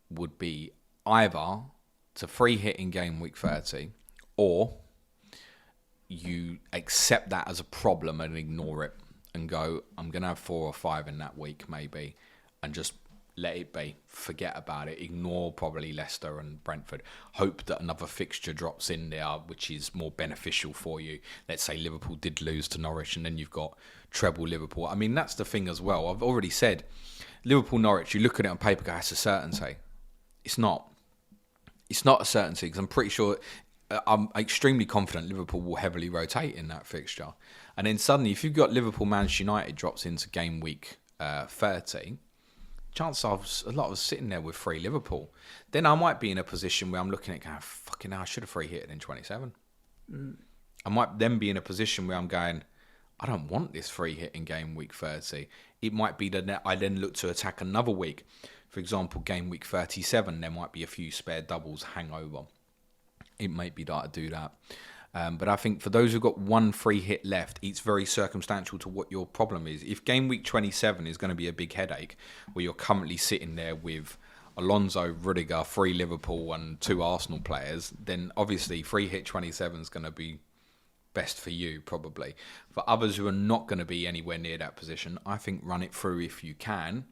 would be either to free hit in game week 30, or you accept that as a problem and ignore it and go, I'm going to have 4 or 5 in that week maybe, and just let it be. Forget about it. Ignore probably Leicester and Brentford. Hope that another fixture drops in there, which is more beneficial for you. Let's say Liverpool did lose to Norwich, and then you've got treble Liverpool. I mean, that's the thing as well. I've already said, Liverpool-Norwich, you look at it on paper, go, it's a certainty. It's not. It's not a certainty, because I'm pretty sure... I'm extremely confident Liverpool will heavily rotate in that fixture. And then suddenly, if you've got Liverpool-Manchester United drops into game week 30... chances are a lot of us sitting there with free Liverpool. Then I might be in a position where I'm looking at going, fucking hell, I should have free hit it in 27. I might then be in a position where I'm going, I don't want this free hit in game week 30. It might be that I then look to attack another week. For example, game week 37, there might be a few spare doubles hangover. It might be that I do that. But I think for those who've got one free hit left, it's very circumstantial to what your problem is. If game week 27 is going to be a big headache, where you're currently sitting there with Alonso, Rudiger, 3 Liverpool and 2 Arsenal players, then obviously free hit 27 is going to be best for you, probably. For others who are not going to be anywhere near that position, I think run it through if you can.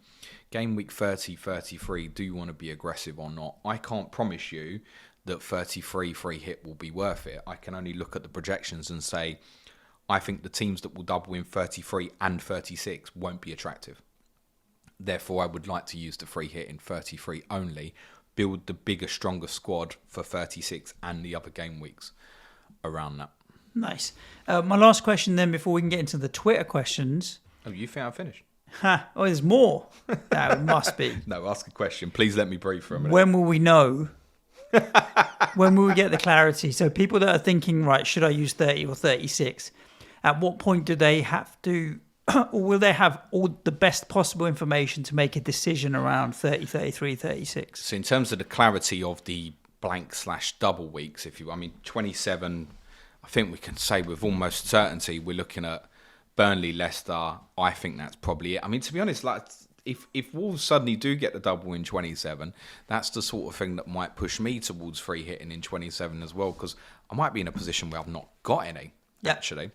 Game week 30, 33, do you want to be aggressive or not? I can't promise you that 33 free hit will be worth it. I can only look at the projections and say, I think the teams that will double in 33 and 36 won't be attractive. Therefore, I would like to use the free hit in 33 only, build the bigger, stronger squad for 36 and the other game weeks around that. Nice. My last question then, before we can get into the Twitter questions. Oh, you think I'm finished? Oh, there's more. That must be. No, ask a question. Please let me breathe for a minute. When will we know? When will we get the clarity? So people that are thinking, right, should I use 30 or 36? At what point do they have to, or will they have all the best possible information to make a decision around 30, 33, 36? So in terms of the clarity of the blank/double weeks, 27, I think we can say with almost certainty we're looking at Burnley, Leicester. I think that's probably it. I mean, to be honest, if Wolves suddenly do get the double in 27, that's the sort of thing that might push me towards free hitting in 27 as well, because I might be in a position where I've not got any, actually.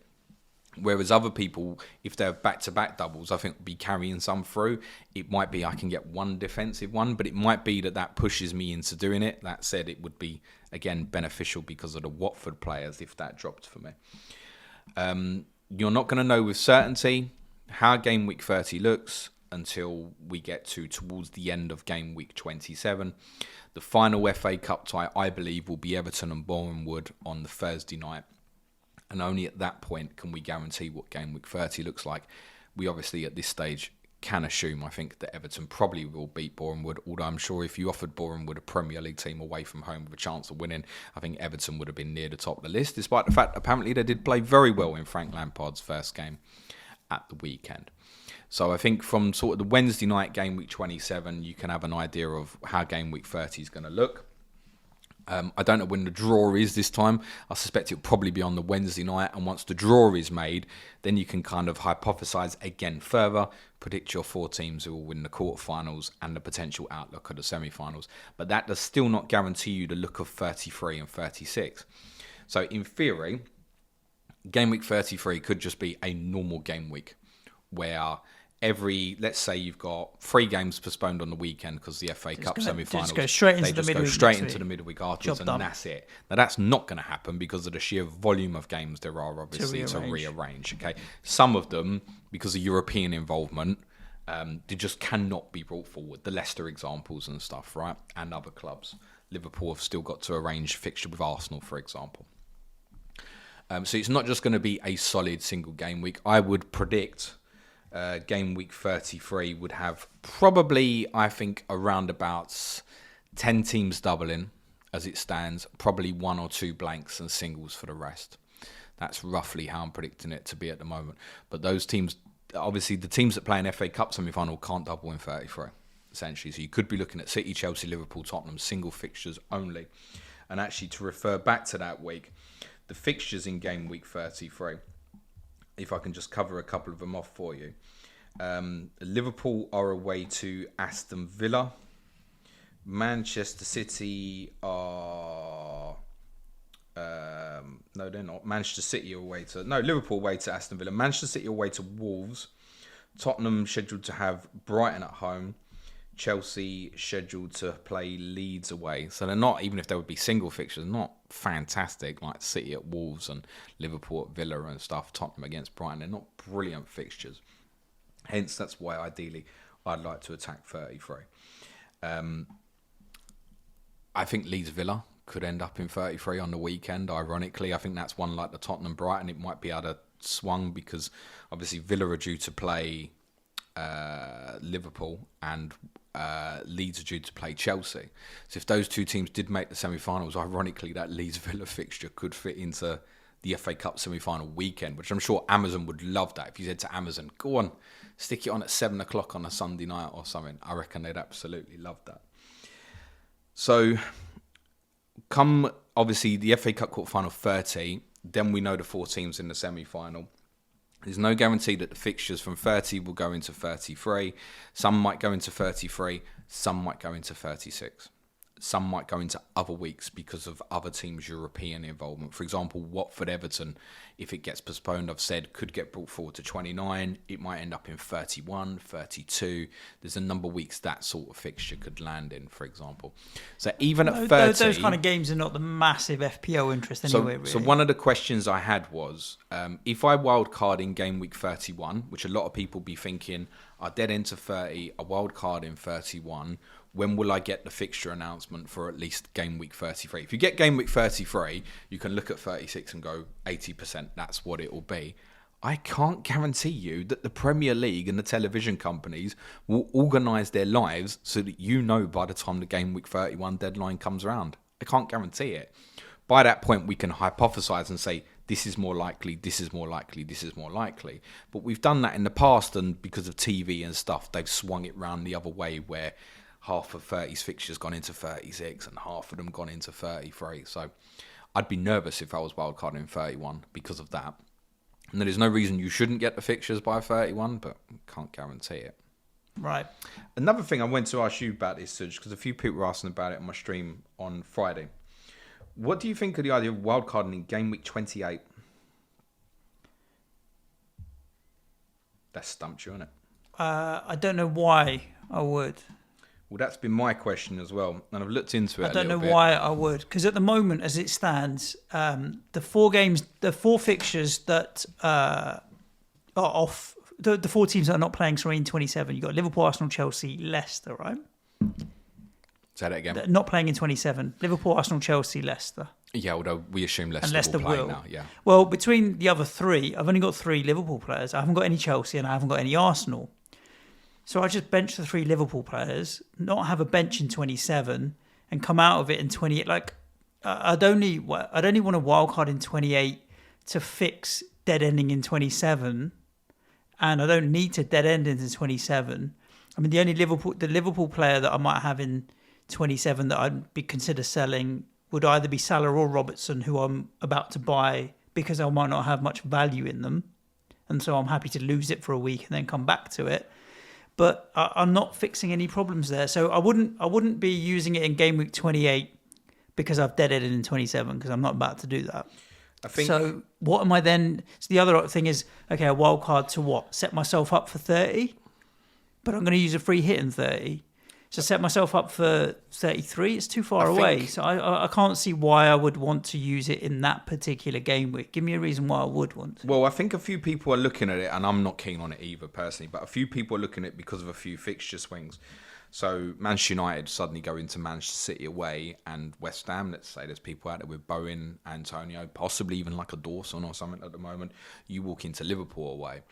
Whereas other people, if they're back-to-back doubles, I think will be carrying some through. It might be I can get one defensive one, but it might be that pushes me into doing it. That said, it would be, again, beneficial because of the Watford players if that dropped for me. You're not going to know with certainty how game week 30 looks until we get towards the end of game week 27. The final FA Cup tie, I believe, will be Everton and Bournemouth on the Thursday night. And only at that point can we guarantee what game week 30 looks like. We obviously, at this stage, can assume, I think, that Everton probably will beat Bournemouth, although I'm sure if you offered Bournemouth a Premier League team away from home with a chance of winning, I think Everton would have been near the top of the list, despite the fact apparently they did play very well in Frank Lampard's first game at the weekend. So I think from sort of the Wednesday night game week 27, you can have an idea of how game week 30 is going to look. I don't know when the draw is this time. I suspect it'll probably be on the Wednesday night. And once the draw is made, then you can kind of hypothesize again further, predict your 4 teams who will win the quarterfinals and the potential outlook of the semi-finals. But that does still not guarantee you the look of 33 and 36. So in theory, game week 33 could just be a normal game week where let's say you've got 3 games postponed on the weekend because the FA Cup semi-finals. Just go straight into the midweek afterwards, and that's it. Now that's not going to happen because of the sheer volume of games there are, obviously, to rearrange. Okay, some of them, because of European involvement, they just cannot be brought forward. The Leicester examples and stuff, right, and other clubs. Liverpool have still got to arrange fixture with Arsenal, for example. So it's not just going to be a solid single game week. I would predict game week 33 would have probably, I think, around about 10 teams doubling as it stands, probably 1 or 2 blanks and singles for the rest. That's roughly how I'm predicting it to be at the moment. But those teams, obviously the teams that play an FA Cup semi-final can't double in 33, essentially. So you could be looking at City, Chelsea, Liverpool, Tottenham, single fixtures only. And actually, to refer back to that week, the fixtures in game week 33, if I can just cover a couple of them off for you. Liverpool are away to Aston Villa. Manchester City are... no, they're not. Liverpool away to Aston Villa. Manchester City away to Wolves. Tottenham scheduled to have Brighton at home. Chelsea scheduled to play Leeds away. So they're not, even if they would be single fixtures, not fantastic, like City at Wolves and Liverpool at Villa and stuff, Tottenham against Brighton. They're not brilliant fixtures. Hence, that's why ideally I'd like to attack 33. I think Leeds Villa could end up in 33 on the weekend, ironically. I think that's one like the Tottenham Brighton. It might be able to swung because obviously Villa are due to play Liverpool and Leeds are due to play Chelsea. So if those two teams did make the semi-finals, ironically that Leeds Villa fixture could fit into the FA Cup semi-final weekend, which I'm sure Amazon would love that. If you said to Amazon, go on, stick it on at 7 o'clock on a Sunday night or something, I reckon they'd absolutely love that. So come obviously the FA Cup quarter-final 30, then we know the 4 teams in the semi-final. There's no guarantee that the fixtures from 30 will go into 33. Some might go into 33. Some might go into 36. Some might go into other weeks because of other teams' European involvement. For example, Watford, Everton, if it gets postponed, I've said, could get brought forward to 29. It might end up in 31, 32. There's a number of weeks that sort of fixture could land in, for example. So even at 30... Those kind of games are not the massive FPL interest anyway, really. So one of the questions I had was, if I wildcard in game week 31, which a lot of people be thinking, I dead into 30, a wildcard in 31... when will I get the fixture announcement for at least game week 33? If you get game week 33, you can look at 36 and go 80%, that's what it will be. I can't guarantee you that the Premier League and the television companies will organise their lives so that you know by the time the game week 31 deadline comes around. I can't guarantee it. By that point, we can hypothesise and say, this is more likely, this is more likely, this is more likely. But we've done that in the past, and because of TV and stuff, they've swung it round the other way where half of 30's fixtures gone into 36 and half of them gone into 33. So I'd be nervous if I was wildcarding 31 because of that. And there is no reason you shouldn't get the fixtures by 31, but can't guarantee it. Right. Another thing I went to ask you about is, Suj, because a few people were asking about it on my stream on Friday. What do you think of the idea of wildcarding in game week 28? That stumped you, isn't it? I don't know why I would. Well, that's been my question as well, and I've looked into it. I don't know why I would, because at the moment, as it stands, the 4 fixtures that are off, the 4 teams that are not playing, in 27. You've got Liverpool, Arsenal, Chelsea, Leicester, right? Say that again. They're not playing in 27. Liverpool, Arsenal, Chelsea, Leicester. Yeah, although we assume Leicester will play now. Yeah. Well, between the other 3, I've only got 3 Liverpool players. I haven't got any Chelsea, and I haven't got any Arsenal. So I just bench the 3 Liverpool players, not have a bench in 27, and come out of it in 28. Like, I'd only want a wildcard in 28 to fix dead ending in 27, and I don't need to dead end into 27. I mean, the only Liverpool player that I might have in 27 that I'd be consider selling would either be Salah or Robertson, who I'm about to buy because I might not have much value in them, and so I'm happy to lose it for a week and then come back to it. But I'm not fixing any problems there. So I wouldn't be using it in game week 28 because I've dead-ended in 27, because I'm not about to do that. I think. So what am I then? So the other thing is, okay, a wild card to what? Set myself up for 30? but I'm going to use a free hit in 30. To set myself up for 33, it's too far away. So I can't see why I would want to use it in that particular game week. Give me a reason why I would want to. Well, I think a few people are looking at it, and I'm not keen on it either personally, but a few people are looking at it because of a few fixture swings. So Manchester United suddenly go into Manchester City away, and West Ham, let's say there's people out there with Bowen, Antonio, possibly even like a Dawson or something at the moment. You walk into Liverpool away.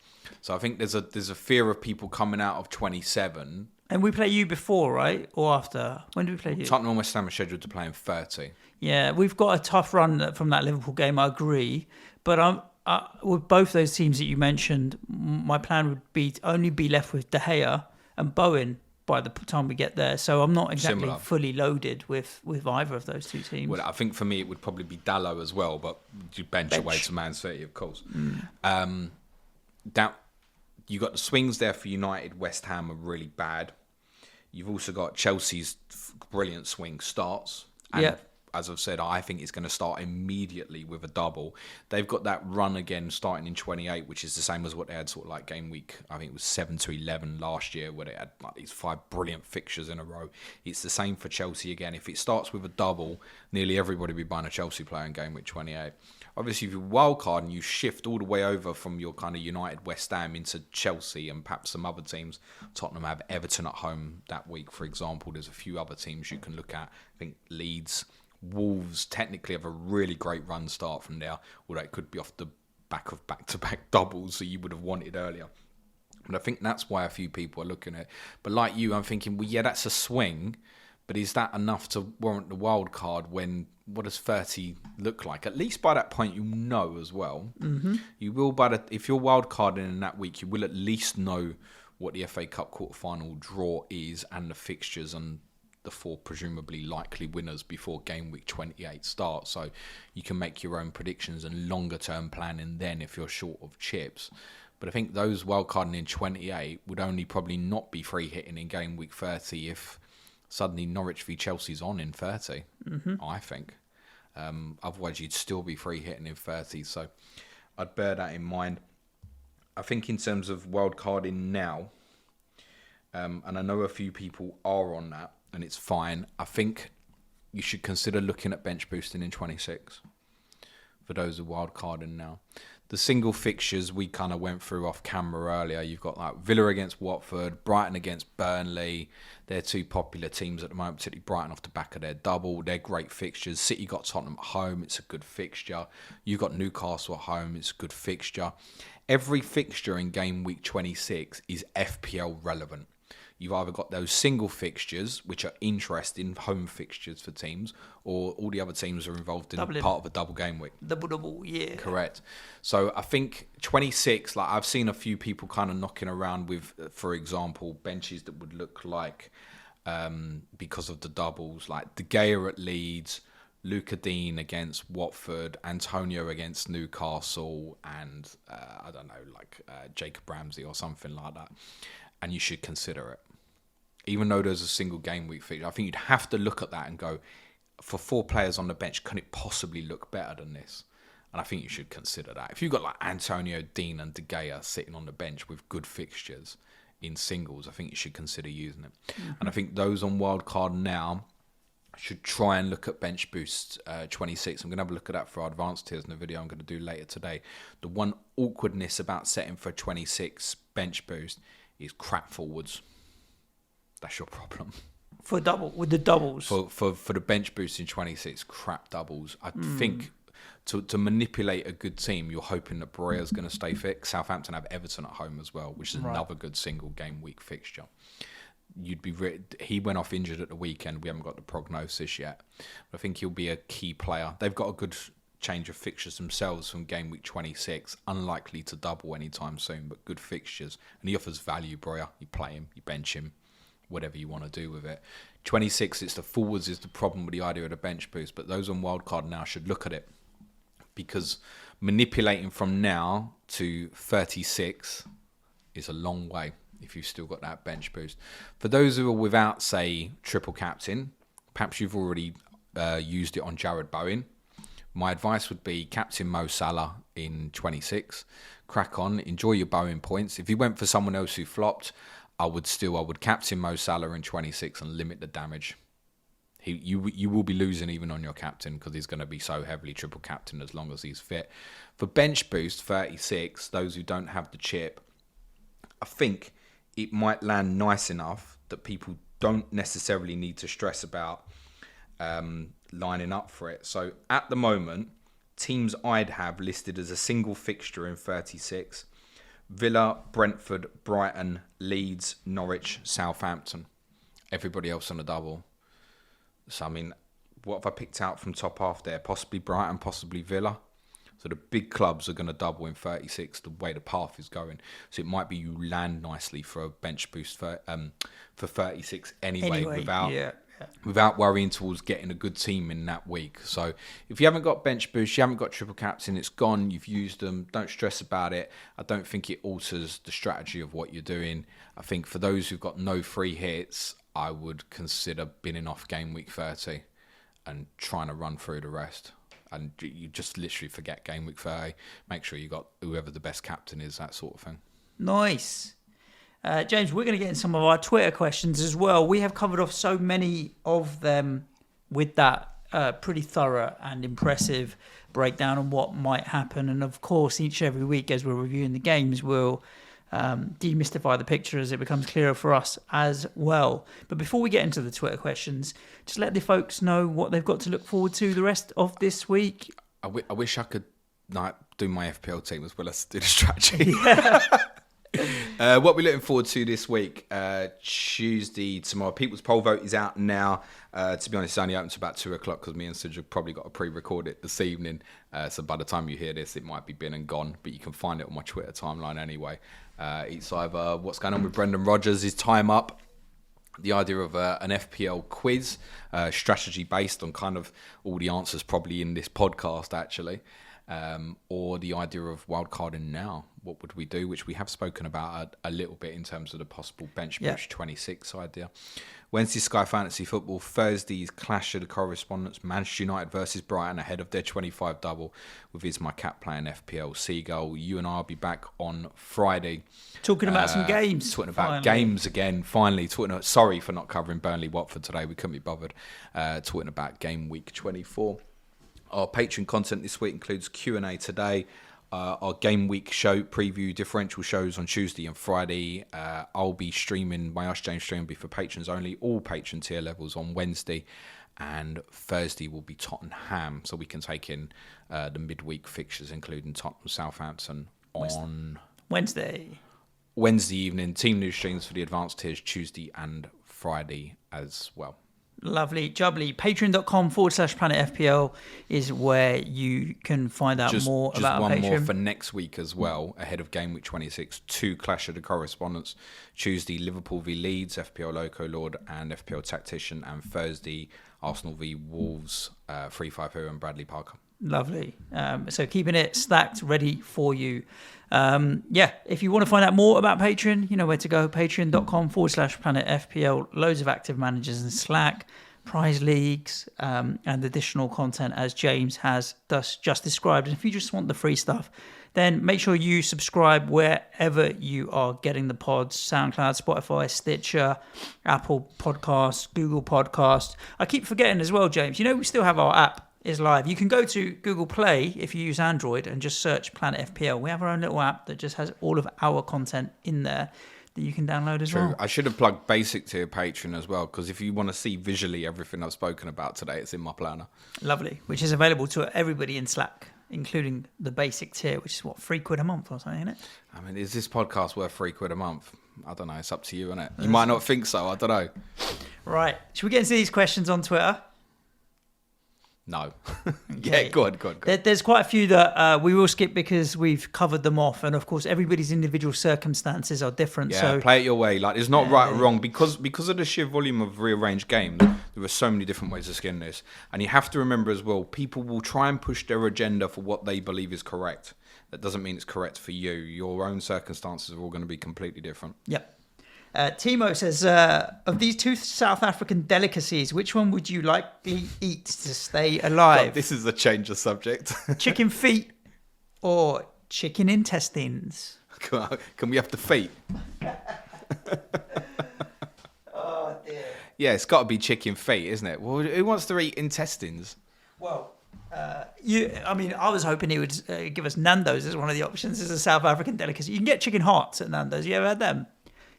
So I think there's a fear of people coming out of 27. And we play you before, right? Or after? When do we play you? Tottenham and West Ham are scheduled to play in 30. Yeah, we've got a tough run from that Liverpool game, I agree. But with both those teams that you mentioned, my plan would be to only be left with De Gea and Bowen by the time we get there. So I'm not exactly fully loaded with either of those two teams. Well, I think for me it would probably be Dalot as well, but you bench away to Man City, of course. That you got the swings there for United. West Ham are really bad. You've also got Chelsea's brilliant swing starts. And as I've said, I think it's going to start immediately with a double. They've got that run again starting in 28, which is the same as what they had sort of like game week, I think it was 7 to 11 last year, where they had like these 5 brilliant fixtures in a row. It's the same for Chelsea again. If it starts with a double, nearly everybody will be buying a Chelsea player in game week 28. Obviously, if you wildcard and you shift all the way over from your kind of United West Ham into Chelsea and perhaps some other teams, Tottenham have Everton at home that week, for example. There's a few other teams you can look at. I think Leeds, Wolves technically have a really great run start from there, although it could be off the back of back-to-back doubles that you would have wanted earlier. But I think that's why a few people are looking at it. But like you, I'm thinking, well, yeah, that's a swing, but is that enough to warrant the wild card when... What does 30 look like? At least by that point, you know as well. Mm-hmm. You will, if you're wildcarding in that week, you will at least know what the FA Cup quarter-final draw is and the fixtures and the 4 presumably likely winners before game week 28 starts. So you can make your own predictions and longer-term planning then if you're short of chips. But I think those wildcarding in 28 would only probably not be free hitting in game week 30 if suddenly Norwich v Chelsea's on in 30, I think. Otherwise, you'd still be free hitting in 30. So I'd bear that in mind. I think in terms of wildcarding now, and I know a few people are on that, and it's fine. I think you should consider looking at bench boosting in 26 for those who are wildcarding now. The single fixtures we kind of went through off camera earlier. You've got like Villa against Watford, Brighton against Burnley. They're 2 popular teams at the moment, particularly Brighton off the back of their double. They're great fixtures. City got Tottenham at home. It's a good fixture. You've got Newcastle at home. It's a good fixture. Every fixture in game week 26 is FPL relevant. You've either got those single fixtures, which are interesting home fixtures for teams, or all the other teams are involved in part of a double game week. Double, yeah. Correct. So I think 26, like I've seen a few people kind of knocking around with, for example, benches that would look like, because of the doubles, like De Gea at Leeds, Luca Dean against Watford, Antonio against Newcastle, and I don't know, like Jacob Ramsey or something like that. And you should consider it. Even though there's a single game week fixture, I think you'd have to look at that and go, for 4 players on the bench, can it possibly look better than this? And I think you should consider that. If you've got like Antonio, Dean and De Gea sitting on the bench with good fixtures in singles, I think you should consider using it. Mm-hmm. And I think those on wildcard now should try and look at bench boost 26. I'm going to have a look at that for our advanced tiers in the video I'm going to do later today. The one awkwardness about setting for 26 bench boost is crap forwards. That's your problem. With the doubles. For the bench boost in 26, crap doubles. I think to manipulate a good team, you're hoping that Barrea's going to stay fit. Southampton have Everton at home as well, which is another good single game week fixture. He went off injured at the weekend. We haven't got the prognosis yet. But I think he'll be a key player. They've got a good change of fixtures themselves from game week 26. Unlikely to double anytime soon, but good fixtures. And he offers value, Brea. You play him, you bench him, whatever you want to do with it. 26, it's the forwards is the problem with the idea of the bench boost, but those on wildcard now should look at it, because manipulating from now to 36 is a long way if you've still got that bench boost. For those who are without, say, triple captain, perhaps you've already used it on Jared Bowen. My advice would be captain Mo Salah in 26. Crack on, enjoy your Bowen points. If you went for someone else who flopped, I would captain Mo Salah in 26 and limit the damage. You will be losing even on your captain because he's going to be so heavily triple captain as long as he's fit. For bench boost 36, those who don't have the chip, I think it might land nice enough that people don't necessarily need to stress about lining up for it. So at the moment, teams I'd have listed as a single fixture in 36: Villa, Brentford, Brighton, Leeds, Norwich, Southampton. Everybody else on a double. So, I mean, what have I picked out from top half there? Possibly Brighton, possibly Villa. So the big clubs are going to double in 36, the way the path is going. So it might be you land nicely for a bench boost for 36 anyway without worrying towards getting a good team in that week. So if you haven't got bench boost, you haven't got triple captain, it's gone, you've used them, don't stress about it. I don't think it alters the strategy of what you're doing. I think for those who've got no free hits, I would consider binning off game week 30 and trying to run through the rest. And you just literally forget game week 30. Make sure you got whoever the best captain is, that sort of thing. Nice. James, we're going to get in some of our Twitter questions as well. We have covered off so many of them with that pretty thorough and impressive breakdown on what might happen. And of course, each and every week as we're reviewing the games, we'll demystify the picture as it becomes clearer for us as well. But before we get into the Twitter questions, just let the folks know what they've got to look forward to the rest of this week. I wish I could do my FPL team as well as do the strategy. Yeah. What we're looking forward to this week, Tuesday, tomorrow. People's poll vote is out now. To be honest, it's only open to about 2 o'clock because me and Suj have probably got to pre-record it this evening. So by the time you hear this, it might be been and gone, but you can find it on my Twitter timeline anyway. It's either what's going on with Brendan Rodgers, his time up, the idea of an FPL quiz, strategy based on kind of all the answers probably in this podcast actually, or the idea of wildcarding now. What would we do? Which we have spoken about a little bit in terms of the possible bench push 26 idea. Wednesday, Sky Fantasy Football. Thursday's Clash of the Correspondents. Manchester United versus Brighton ahead of their 25 double with Is My Cat playing FPL Seagull. You and I will be back on Friday. Talking about some games. Talking about games again, finally. Sorry for not covering Burnley Watford today. We couldn't be bothered. Talking about game week 24. Our Patreon content this week includes Q&A today. Our game week show preview differential shows on Tuesday and Friday. I'll be streaming, my Suj James stream will be for patrons only, all patron tier levels on Wednesday, and Thursday will be Tottenham, so we can take in the midweek fixtures including Tottenham, Southampton on Wednesday evening. Team news streams for the advanced tiers Tuesday and Friday as well. Lovely, jubbly. Patreon.com/Planet FPL is where you can find out more about our Patreon. Just one more for next week as well, ahead of game week 26. 2 Clash of the Correspondents. Tuesday, Liverpool v Leeds, FPL Loco Lord and FPL Tactician. And Thursday, Arsenal v Wolves, 352 and Bradley Parker. Lovely. So keeping it stacked, ready for you. If you want to find out more about Patreon, you know where to go. Patreon.com/Planet FPL. Loads of active managers in Slack, prize leagues, and additional content as James has just described. And if you just want the free stuff, then make sure you subscribe wherever you are getting the pods: SoundCloud, Spotify, Stitcher, Apple Podcasts, Google Podcasts. I keep forgetting as well, James, you know we still have our app is live. You can go to Google Play if you use Android and just search Planet FPL. We have our own little app that just has all of our content in there that you can download as well. I should have plugged basic tier Patreon as well, because if you want to see visually everything I've spoken about today, it's in my planner. Lovely, which is available to everybody in Slack, including the basic tier, which is what, £3 a month or something, isn't it? I mean, is this podcast worth £3 a month? I don't know. It's up to you, isn't it? You might not think so. I don't know. Right. Should we get into these questions on Twitter? No. Okay. Yeah, go on. There's quite a few that we will skip because we've covered them off, and of course everybody's individual circumstances are different. Yeah, so play it your way. Like, it's not right or wrong because of the sheer volume of rearranged games. There are so many different ways to skin this, and you have to remember as well, people will try and push their agenda for what they believe is correct. That doesn't mean it's correct for you. Your own circumstances are all going to be completely different. Yep. Timo says, of these 2 South African delicacies, which one would you likely eat to stay alive? God, this is a change of subject. Chicken feet or chicken intestines? Can we have the feet? Yeah, it's got to be chicken feet, isn't it? Well, who wants to eat intestines? Well, I was hoping he would give us Nando's as one of the options as a South African delicacy. You can get chicken hearts at Nando's. You ever had them?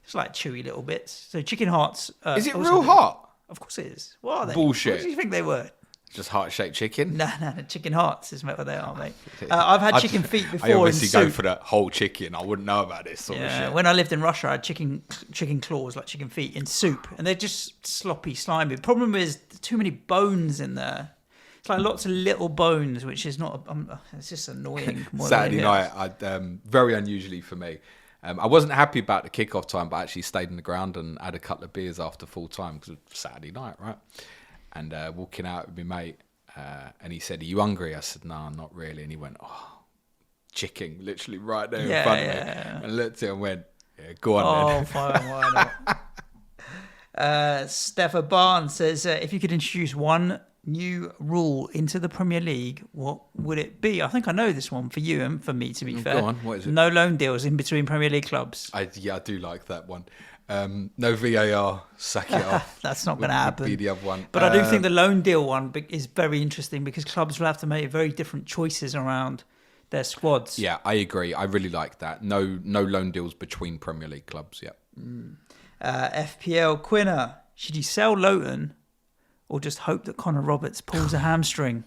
It's like chewy little bits. So chicken hearts. Is it real hot? Of course it is. What are they? Bullshit. What do you think they were? Just heart-shaped chicken? No, chicken hearts is what they are, mate. I've had chicken feet before. I obviously in go soup. for the whole chicken. I wouldn't know about this sort of shit. When I lived in Russia, I had chicken claws, like chicken feet, in soup, and they're just sloppy, slimy. The problem is too many bones in there. It's like lots of little bones, which is not. It's just annoying. Saturday night, very unusually for me. I wasn't happy about the kickoff time, but I actually stayed in the ground and had a couple of beers after full time because it was Saturday night, right? And walking out with my mate, and he said, "Are you hungry?" I said, "No, not really." And he went, "Oh, chicken," literally right there in front of me. And I looked at him and went, "Yeah, go on then." Oh, fine, why not? Stepha Barnes says, if you could introduce one new rule into the Premier League, what would it be? I think I know this one for you and for me, to be fair. Go on, what is it? No loan deals in between Premier League clubs. I do like that one. No VAR, sack it off. That's not going to happen. Be the other one. But I do think the loan deal one is very interesting because clubs will have to make very different choices around their squads. Yeah, I agree. I really like that. No loan deals between Premier League clubs. Yeah. FPL Quinner, should you sell Lowton or just hope that Connor Roberts pulls a hamstring?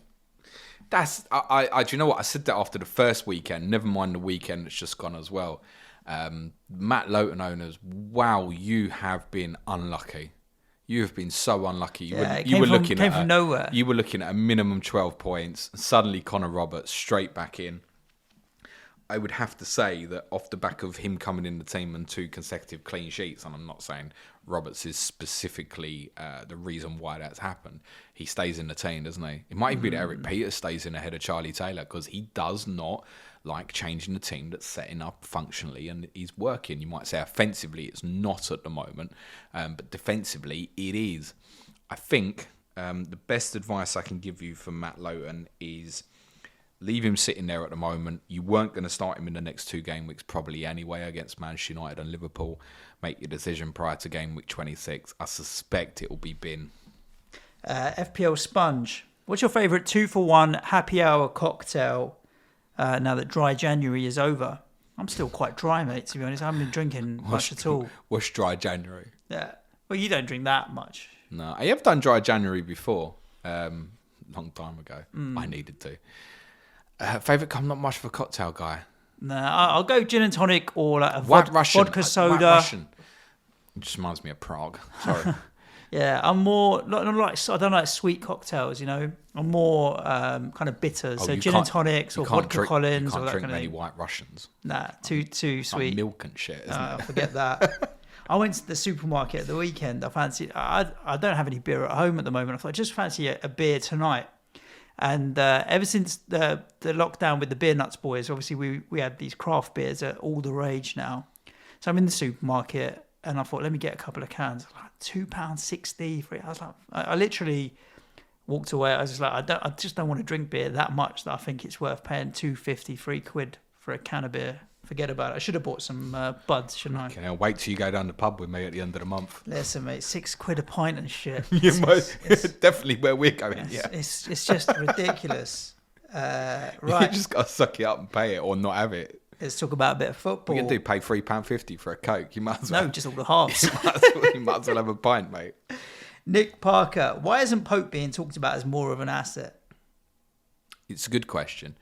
That's I do you know what? I said that after the first weekend. Never mind the weekend that's just gone as well. Matt Lowton owners, wow, you have been unlucky. You have been so unlucky. You were looking at nowhere. You were looking at a minimum 12 points. And suddenly, Connor Roberts straight back in. I would have to say that off the back of him coming in the team and 2 consecutive clean sheets, and I'm not saying Roberts is specifically the reason why that's happened. He stays in the team, doesn't he? It might even be that Eric Peters stays in ahead of Charlie Taylor because he does not like changing the team that's setting up functionally and he's working. You might say offensively it's not at the moment, but defensively it is. I think the best advice I can give you for Matt Lowton is leave him sitting there at the moment. You weren't going to start him in the next 2 game weeks probably anyway against Manchester United and Liverpool. Make your decision prior to game week 26. I suspect it will be bin. FPL Sponge, what's your favourite 2-for-1 happy hour cocktail now that dry January is over? I'm still quite dry, mate, to be honest. I haven't been drinking much at all. What's dry January? Yeah. Well, you don't drink that much. No, I have done dry January before. Long time ago. I needed to. Favourite? I'm not much of a cocktail guy. No, I'll go gin and tonic or like a Russian. vodka soda. White Russian. It just reminds me of Prague. Sorry. Yeah, I'm more not like I don't like sweet cocktails. You know, I'm more kind of bitters. So gin and tonics or vodka Collins or that kind of thing. You can't drink many White Russians. Nah, too sweet. Like milk and shit. Isn't it? Forget that. I went to the supermarket at the weekend. I don't have any beer at home at the moment. I thought I just fancy a beer tonight. And ever since the lockdown with the Beer Nuts boys, obviously we had these craft beers at all the rage now. So I'm in the supermarket and I thought, let me get a couple of cans. Like £2.60 for it. I was like, I literally walked away. I was just like, I just don't want to drink beer that much that I think it's worth paying £2.50, £3 for a can of beer. Forget about it. I should have bought some buds, shouldn't I? Okay, I'll wait till you go down the pub with me at the end of the month. Listen, mate, £6 a pint and shit. It's definitely where we're going. Yeah, it's just ridiculous. Right, you just got to suck it up and pay it, or not have it. Let's talk about a bit of football. We can pay £3.50 for a Coke. You might as well. No, just all the halves. You might as well have a pint, mate. Nick Parker, why isn't Pope being talked about as more of an asset? It's a good question.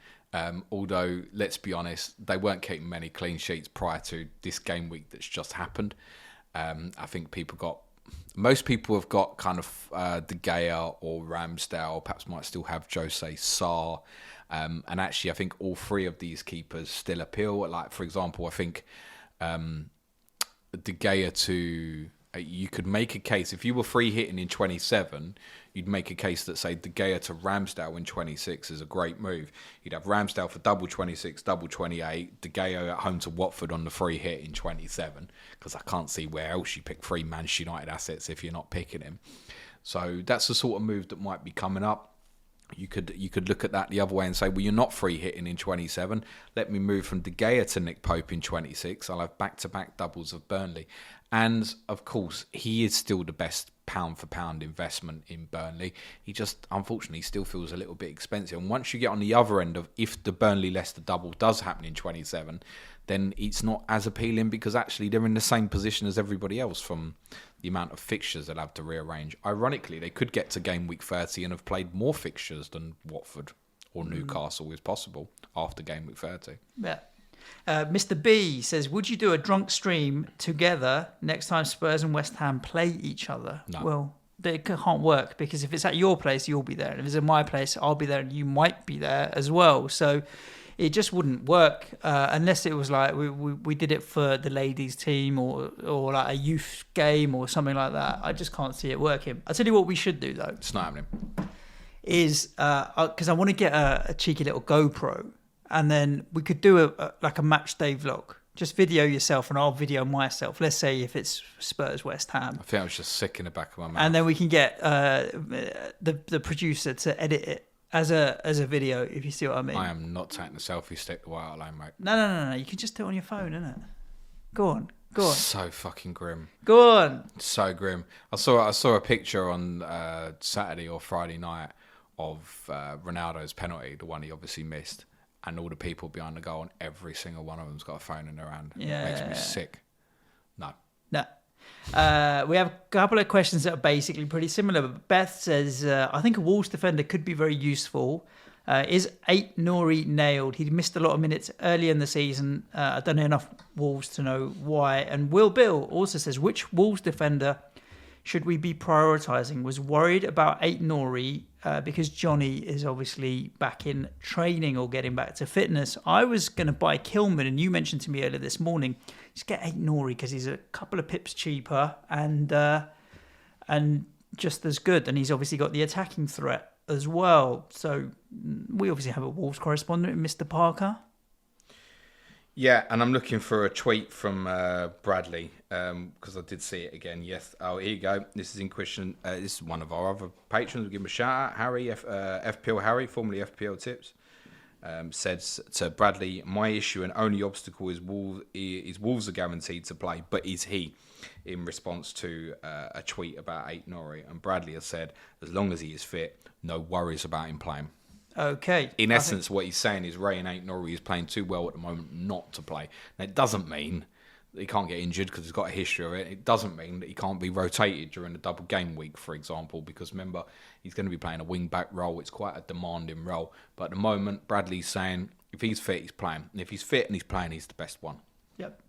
Although, let's be honest, they weren't keeping many clean sheets prior to this game week that's just happened. I think most people have got kind of De Gea or Ramsdale, perhaps might still have Jose Sarr. And actually, I think all 3 of these keepers still appeal. Like, for example, I think De Gea to... you could make a case, if you were free hitting in 27, you'd make a case that, say, De Gea to Ramsdale in 26 is a great move. You'd have Ramsdale for double 26, double 28, De Gea at home to Watford on the free hit in 27, because I can't see where else you pick 3 Manchester United assets if you're not picking him. So that's the sort of move that might be coming up. You could look at that the other way and say, well, you're not free hitting in 27. Let me move from De Gea to Nick Pope in 26. I'll have back-to-back doubles of Burnley. And, of course, he is still the best pound for pound investment in Burnley. He just unfortunately still feels a little bit expensive. And once you get on the other end of if the Burnley Leicester double does happen in 27, then it's not as appealing because actually they're in the same position as everybody else from the amount of fixtures they'll have to rearrange. Ironically, they could get to game week 30 and have played more fixtures than Watford or Newcastle is possible after game week 30. Yeah. Mr. B says, would you do a drunk stream together next time Spurs and West Ham play each other? No. Well, it can't work because if it's at your place, you'll be there. And if it's at my place, I'll be there and you might be there as well. So it just wouldn't work unless it was like we did it for the ladies team or like a youth game or something like that. I just can't see it working. I'll tell you what we should do, though. It's not happening. Is because I want to get a cheeky little GoPro. And then we could do a match day vlog. Just video yourself and I'll video myself. Let's say if it's Spurs West Ham. I think I was just sick in the back of my mouth. And then we can get the producer to edit it as a video, if you see what I mean. I am not taking the selfie stick the way out alone, mate. No. You can just do it on your phone, innit? Go on. So fucking grim. Go on. So grim. I saw a picture on Saturday or Friday night of Ronaldo's penalty, the one he obviously missed. And all the people behind the goal, and every single one of them's got a phone in their hand. Yeah. It makes me sick. No. We have a couple of questions that are basically pretty similar. But Beth says, I think a Wolves defender could be very useful. Is Ait-Nouri nailed? He missed a lot of minutes early in the season. I don't know enough Wolves to know why. And Will Bill also says, which Wolves defender should we be prioritising? Was worried about Ait-Nouri because Johnny is obviously back in training or getting back to fitness. I was going to buy Kilman, and you mentioned to me earlier this morning, just get Ait-Nouri because he's a couple of pips cheaper and just as good. And he's obviously got the attacking threat as well. So we obviously have a Wolves correspondent, Mr. Parker. Yeah, and I'm looking for a tweet from Bradley because I did see it again. Yes. Oh, here you go. This is in question. This is one of our other patrons. We'll give him a shout out. Harry, FPL Harry, formerly FPL Tips, says to Bradley, my issue and only obstacle is Wolves are guaranteed to play, but is he? In response to a tweet about Ait-Nouri. And Bradley has said, as long as he is fit, no worries about him playing. Okay. In essence, what he's saying is Ray and Ait-Nouri is playing too well at the moment not to play. Now, it doesn't mean that he can't get injured because he's got a history of it. It doesn't mean that he can't be rotated during the double game week, for example, because remember, he's going to be playing a wing-back role. It's quite a demanding role. But at the moment, Bradley's saying if he's fit, he's playing. And if he's fit and he's playing, he's the best one. Yep.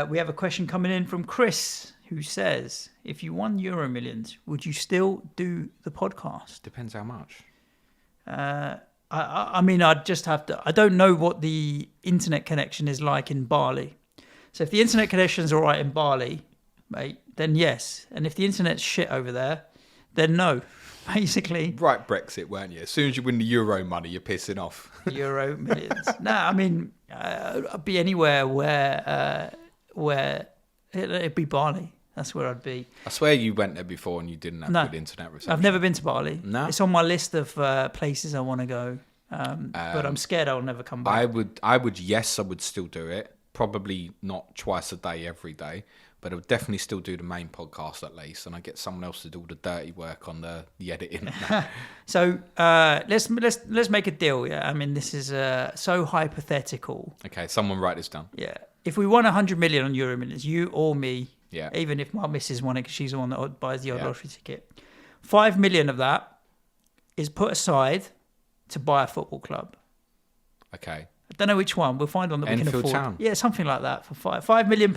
We have a question coming in from Chris, who says, if you won Euro Millions, would you still do the podcast? Depends how much. I mean, I'd just have to. I don't know what the internet connection is like in Bali. So if the internet connection is all right in Bali, mate, then yes. And if the internet's shit over there, then no. Basically, right, Brexit, weren't you? As soon as you win the Euro money, you're pissing off. Euro Millions. No, I mean, I'd be anywhere where it'd be Bali. That's where I'd be. I swear you went there before and you didn't have good internet reception. I've never been to Bali. No? It's on my list of places I want to go, but I'm scared I'll never come back. I would still do it. Probably not twice a day, every day, but I would definitely still do the main podcast at least, and I get someone else to do all the dirty work on the editing. So let's make a deal. Yeah, I mean this is so hypothetical. Okay, someone write this down. Yeah, if we won 100 million on Euro Millions, you or me. Yeah. Even if my missus won it because she's the one that buys the odd lottery ticket. 5 million of that is put aside to buy a football club. Okay. I don't know which one. We'll find one that we can Enfield afford. Town. Yeah, something like that. For £5 million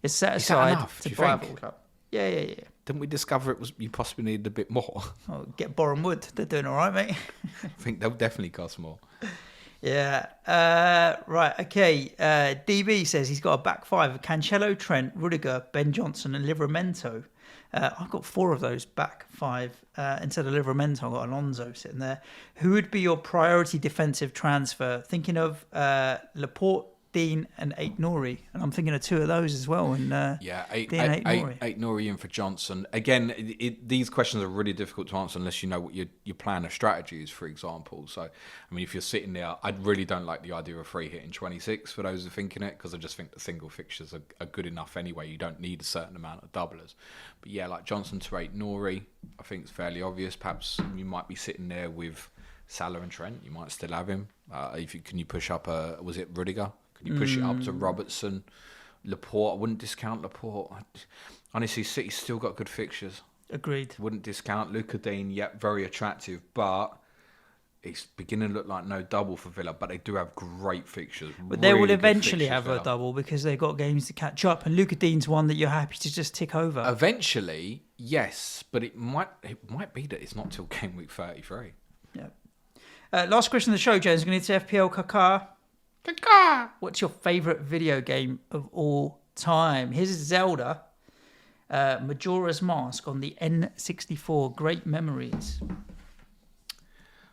is set aside enough, to do you buy a think? football club. Yeah. Didn't we discover you possibly needed a bit more? Oh, get Boreham Wood. They're doing all right, mate. I think they'll definitely cost more. Yeah. Right. Okay. DB says he's got a back five of Cancelo, Trent, Rudiger, Ben Johnson, and Livramento. I've got 4 of those back 5. Instead of Livramento, I've got Alonso sitting there. Who would be your priority defensive transfer? Thinking of Laporte, Dean and Eight Nori, and I'm thinking of two of those as well. And Dean and eight Nori in for Johnson. Again, these questions are really difficult to answer unless you know what your plan of strategy is, for example. So, I mean, if you're sitting there, I really don't like the idea of free hitting 26 for those who are thinking it, because I just think the single fixtures are good enough anyway. You don't need a certain amount of doublers. But yeah, like Johnson to Eight Nori, I think it's fairly obvious. Perhaps you might be sitting there with Salah and Trent. You might still have him. Can you push up was it Rudiger? Can you push it up to Robertson? Laporte, I wouldn't discount Laporte. Honestly, City's still got good fixtures. Agreed. Wouldn't discount Luka Dean. Yep, very attractive, but it's beginning to look like no double for Villa. But they do have great fixtures. But they will eventually have a double because they've got games to catch up. And Luka Dean's one that you're happy to just tick over. Eventually, yes, but it might be that it's not till game week 33. Yeah. Last question of the show, James. We're going to need to FPL Kaka. What's your favourite video game of all time? Here's Zelda, Majora's Mask on the N64. Great memories.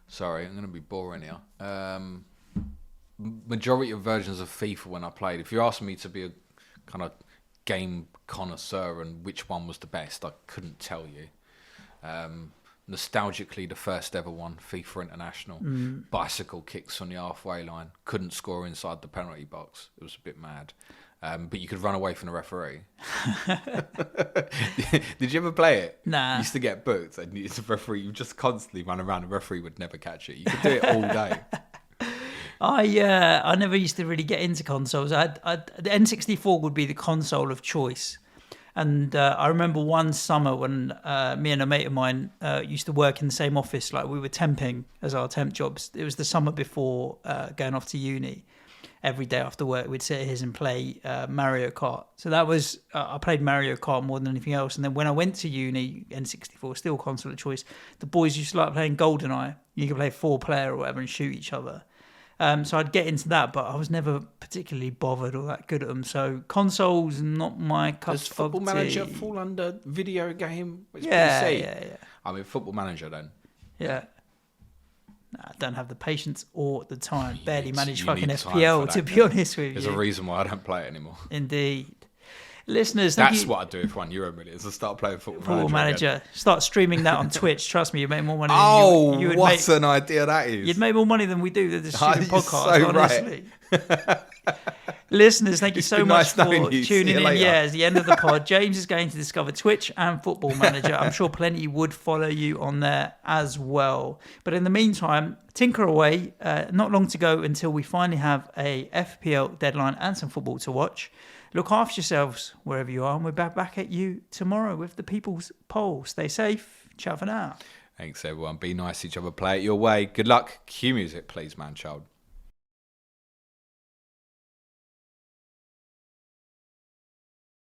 Sorry, I'm going to be boring here. Majority of versions of FIFA when I played. If you asked me to be a kind of game connoisseur and which one was the best, I couldn't tell you. Nostalgically, the first ever one, FIFA International. Bicycle kicks on the halfway line. Couldn't score inside the penalty box. It was a bit mad. But you could run away from the referee. Did you ever play it? Nah. You used to get booked. And the referee, you just constantly run around. The referee would never catch it. You could do it all day. I never used to really get into consoles. The N64 would be the console of choice. And I remember one summer when me and a mate of mine used to work in the same office, like we were temping as our temp jobs. It was the summer before going off to uni. Every day after work, we'd sit here and play Mario Kart. So that was, I played Mario Kart more than anything else. And then when I went to uni, N64, still console of choice, the boys used to like playing GoldenEye. You could play 4-player or whatever and shoot each other. So I'd get into that, but I was never particularly bothered or that good at them. So consoles, not my cup of tea. Does Football Manager fall under video game? It's yeah. I mean, Football Manager then. Yeah. I don't have the patience or the time. Barely manage you fucking need time FPL, for to that, be honest with you. There's a reason why I don't play it anymore. Indeed. Listeners, thank That's you. what I'd do if I won Euro Millions. I'd start playing Football Manager. Start streaming that on Twitch. Trust me, you make more money than you would what make. an idea that is. You'd make more money than we do with this stupid podcast, so honestly. Listeners, thank you so much for tuning in. Yeah, it's the end of the pod. James is going to discover Twitch and Football Manager. I'm sure plenty would follow you on there as well. But in the meantime, tinker away. Not long to go until we finally have a FPL deadline and some football to watch. Look after yourselves wherever you are, and we're back at you tomorrow with the People's Poll. Stay safe. Ciao for now. Thanks, everyone. Be nice to each other. Play it your way. Good luck. Cue music, please, man, child.